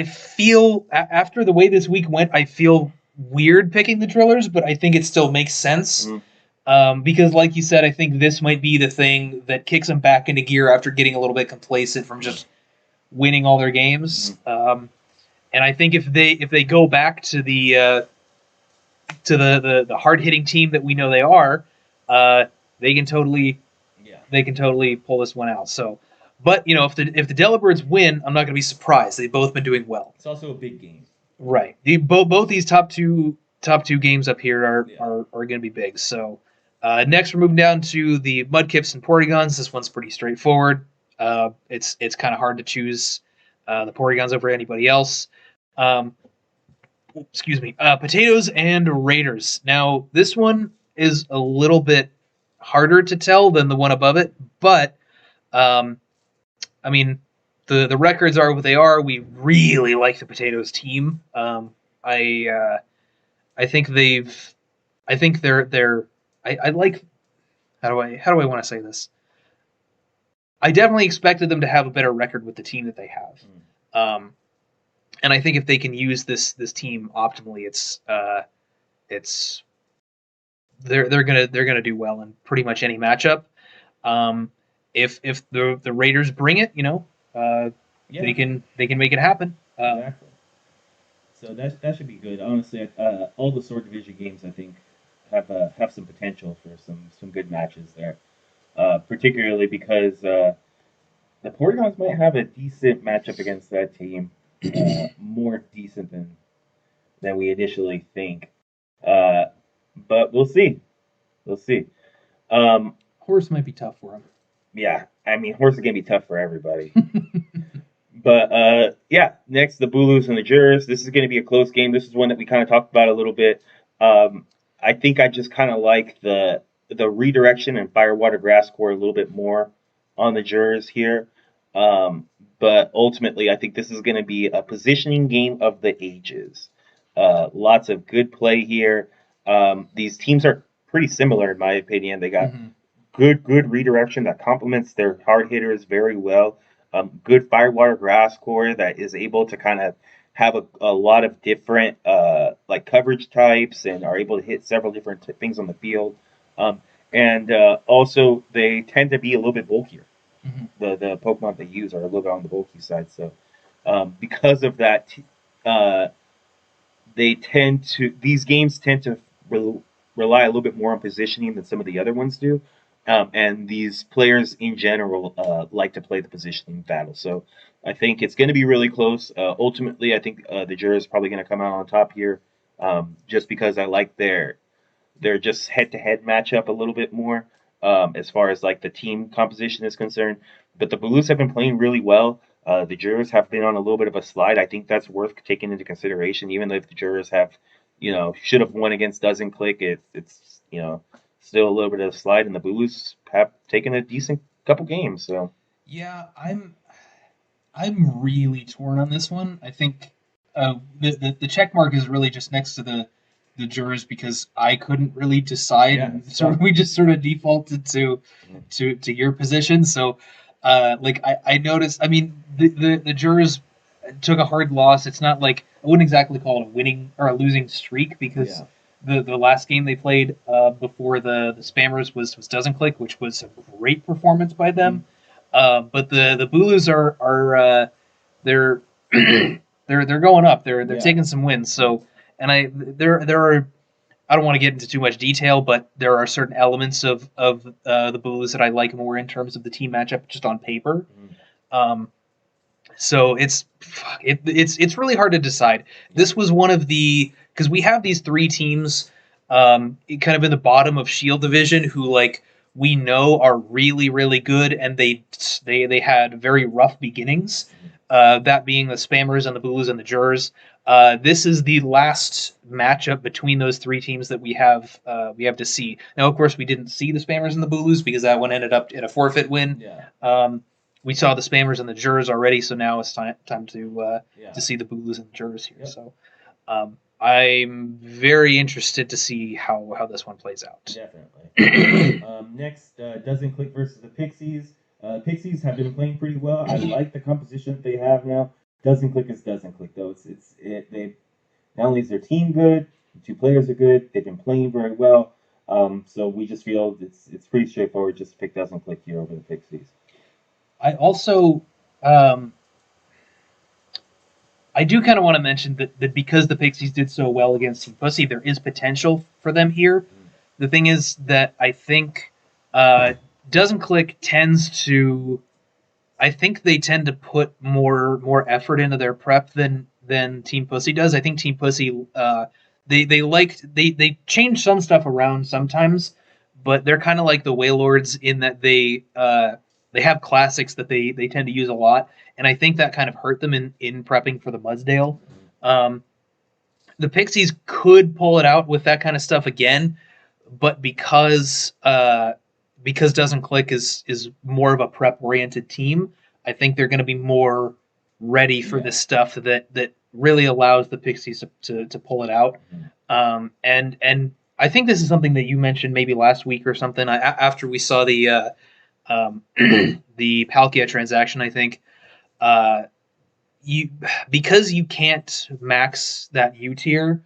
feel after the way this week went, I feel weird picking the Drillers, but I think it still makes sense. Because like you said, I think this might be the thing that kicks them back into gear after getting a little bit complacent from just winning all their games. And I think if they go back to the hard hitting team that we know they are, they can totally pull this one out. So, but if the Delibirds win, I'm not going to be surprised. They've both been doing well. It's also a big game, right? Both these top two games up here are going to be big. So, next we're moving down to the Mudkips and Porygons. This one's pretty straightforward. It's kind of hard to choose the Porygons over anybody else. Excuse me. Potatoes and Raiders. Now, this one is a little bit harder to tell than the one above it, but I mean, the records are what they are. We really like the Potatoes team. I think they're I like how do I want to say this? I definitely expected them to have a better record with the team that they have. And I think if they can use this team optimally, they're gonna do well in pretty much any matchup. If the Raiders bring it, they can make it happen. Exactly. So that should be good. Honestly, all the Sword Division games I think have some potential for some good matches there. Particularly because the Porygons might have a decent matchup against that team. More decent than we initially think. But we'll see. Horse might be tough for him. Yeah, I mean, Horse is going to be tough for everybody. But, next, the Bulus and the Jurors. This is going to be a close game. This is one that we kind of talked about a little bit. I think I just kind of like the redirection and Firewater Grass Core a little bit more on the Jurors here. But ultimately, I think this is going to be a positioning game of the ages. Lots of good play here. These teams are pretty similar, in my opinion. They got good redirection that complements their hard hitters very well. Good Firewater Grass Core that is able to kind of have a lot of different coverage types and are able to hit several different things on the field. And also, they tend to be a little bit bulkier. The Pokemon they use are a little bit on the bulky side. So because of that, these games tend to rely a little bit more on positioning than some of the other ones do. And these players in general like to play the positioning battle. So I think it's going to be really close. Ultimately, I think the Jurors is probably going to come out on top here, just because I like their just head-to-head matchup a little bit more. As far as the team composition is concerned. But the Bulus have been playing really well. The Jurors have been on a little bit of a slide. I think that's worth taking into consideration, even though if the Jurors have, should have won against Doesn't Click, it's still a little bit of a slide, and the Bulus have taken a decent couple games. So yeah, I'm really torn on this one. I think the check mark is really just next to the Jurors because I couldn't really decide, and so we just sort of defaulted to your position. So, I noticed. I mean, the Jurors took a hard loss. It's not I wouldn't exactly call it a winning or a losing streak because the last game they played before the Spammers was Doesn't Click, which was a great performance by them. But the Bulus are they're going up. They're taking some wins. So. And there are, I don't want to get into too much detail, but there are certain elements of the Bulus that I like more in terms of the team matchup just on paper. So it's really hard to decide. This was one of because we have these three teams kind of in the bottom of Shield Division who we know are really, really good, and they had very rough beginnings. that being the Spammers and the Bulus and the Jurors. This is the last matchup between those three teams that we have to see. Now, of course, we didn't see the Spammers and the Bulus because that one ended up in a forfeit win. Yeah. We saw the Spammers and the Jurors already, so now it's time to see the Bulus and the Jurors here. Yep. So I'm very interested to see how this one plays out. Definitely. Next, Doesn't Click versus the Pixies. Pixies have been playing pretty well. I like the composition that they have now. Doesn't Click is Doesn't Click though. They not only is their team good, the two players are good. They've been playing very well. So we just feel it's pretty straightforward. Just pick Doesn't Click here over the Pixies. I also I do kind of want to mention that because the Pixies did so well against Team Pussy, there is potential for them here. The thing is that I think Doesn't Click tends to... I think they tend to put more effort into their prep than Team Pussy does. I think Team Pussy, they change some stuff around sometimes, but they're kind of like the Wailords in that they have classics that they tend to use a lot, and I think that kind of hurt them in prepping for the Mudsdale. The Pixies could pull it out with that kind of stuff again, but because Doesn't Click is more of a prep-oriented team, I think they're going to be more ready for this stuff that really allows the Pixies to pull it out. And I think this is something that you mentioned maybe last week or something after we saw the the Palkia transaction. I think because you can't max that U tier,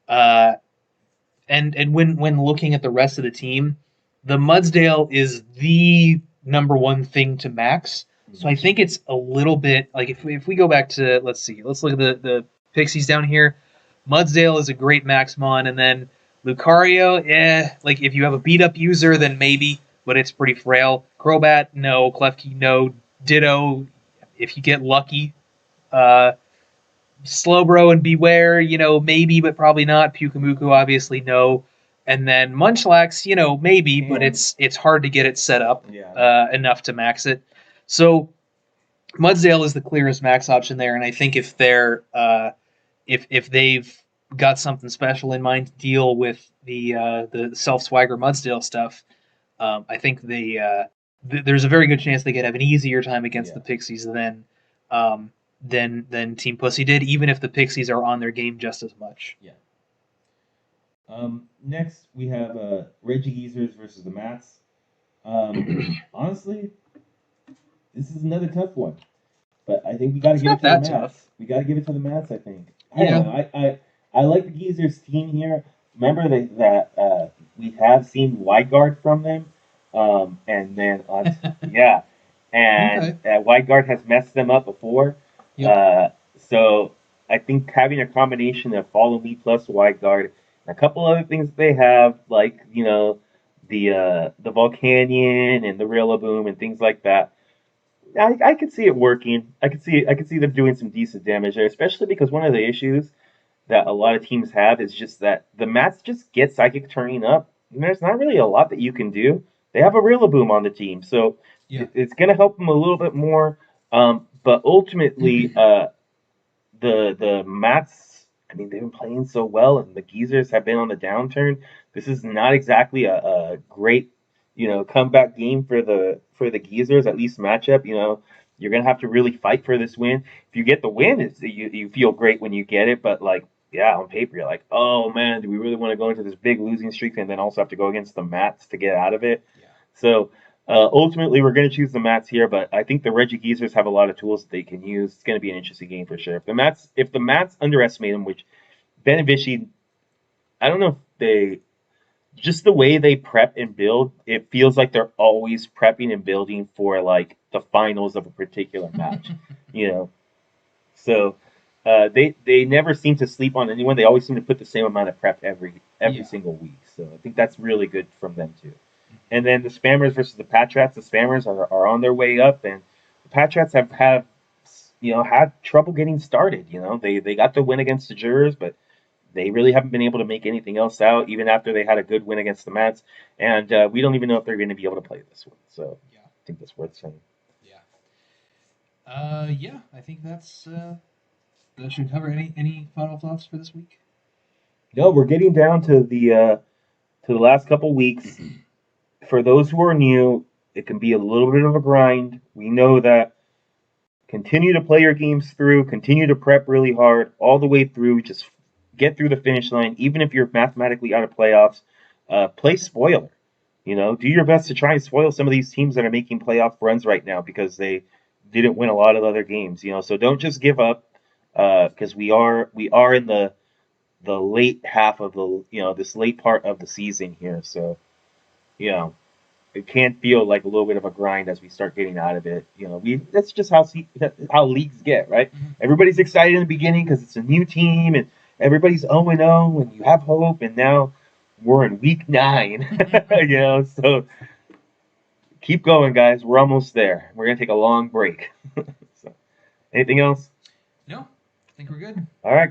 and when looking at the rest of the team, the Mudsdale is the number one thing to max. So I think it's a little bit like if we go back to let's look at the Pixies down here. Mudsdale is a great Maxmon, and then Lucario, like if you have a beat up user, then maybe, but it's pretty frail. Crobat, no. Klefki, no. Ditto, if you get lucky. Slowbro and Beware, maybe, but probably not. Pyukumuku, obviously, no. And then Munchlax, maybe, but it's hard to get it set up enough to max it. So Mudsdale is the clearest max option there, and I think if they're if they've got something special in mind to deal with the self-swagger Mudsdale stuff, I think there's a very good chance they could have an easier time against the Pixies than Team Pussy did, even if the Pixies are on their game just as much. Yeah. Next, we have Regigeezers versus the Mats. Honestly, this is another tough one, but I think we got to give it to the Mats. Tough. We got to give it to the Mats, I think. I like the Geezers team here. Remember that we have seen Wide Guard from them, and then Wide Guard has messed them up before. Yep. So I think having a combination of Follow Me plus Wide Guard and a couple other things that they have, like the Volcanion and the Rillaboom and things like that, I could see it working. I could see them doing some decent damage there, especially because one of the issues that a lot of teams have is just that the Mats just get Psychic turning up, and there's not really a lot that you can do. They have a Rillaboom on the team, so it's going to help them a little bit more. But ultimately, the Mats, they've been playing so well, and the Geezers have been on the downturn. This is not exactly a great, comeback game for the Geezers, at least matchup. You're gonna have to really fight for this win. If you get the win, you feel great when you get it, but on paper you're like, oh man, do we really want to go into this big losing streak and then also have to go against the Mats to get out of it? Yeah. So ultimately we're going to choose the Mats here, but I think the Regigeezers have a lot of tools that they can use. It's going to be an interesting game for sure. If the Mats underestimate them, which Benevici, I don't know if just the way they prep and build, it feels like they're always prepping and building for the finals of a particular match, So they never seem to sleep on anyone. They always seem to put the same amount of prep every single week. So I think that's really good from them too. And then the Spammers versus the Patrats. The Spammers are on their way up, and the Patrats have had trouble getting started. They got the win against the Jurors, but they really haven't been able to make anything else out, even after they had a good win against the Mats. And we don't even know if they're going to be able to play this one. So I think that's worth saying. Yeah, I think that should cover any final thoughts for this week. No, we're getting down to the last couple weeks. For those who are new, it can be a little bit of a grind. We know that. Continue to play your games through. Continue to prep really hard all the way through. Just get through the finish line, even if you're mathematically out of playoffs. Play spoiler. Do your best to try and spoil some of these teams that are making playoff runs right now because they didn't win a lot of other games. So don't just give up because we are in the late half of this late part of the season here. So it can feel like a little bit of a grind as we start getting out of it. That's just how leagues get, right? Mm-hmm. Everybody's excited in the beginning because it's a new team and everybody's 0-0 and you have hope. And now we're in week 9, So keep going, guys. We're almost there. We're gonna take a long break. So, anything else? No, I think we're good. All right.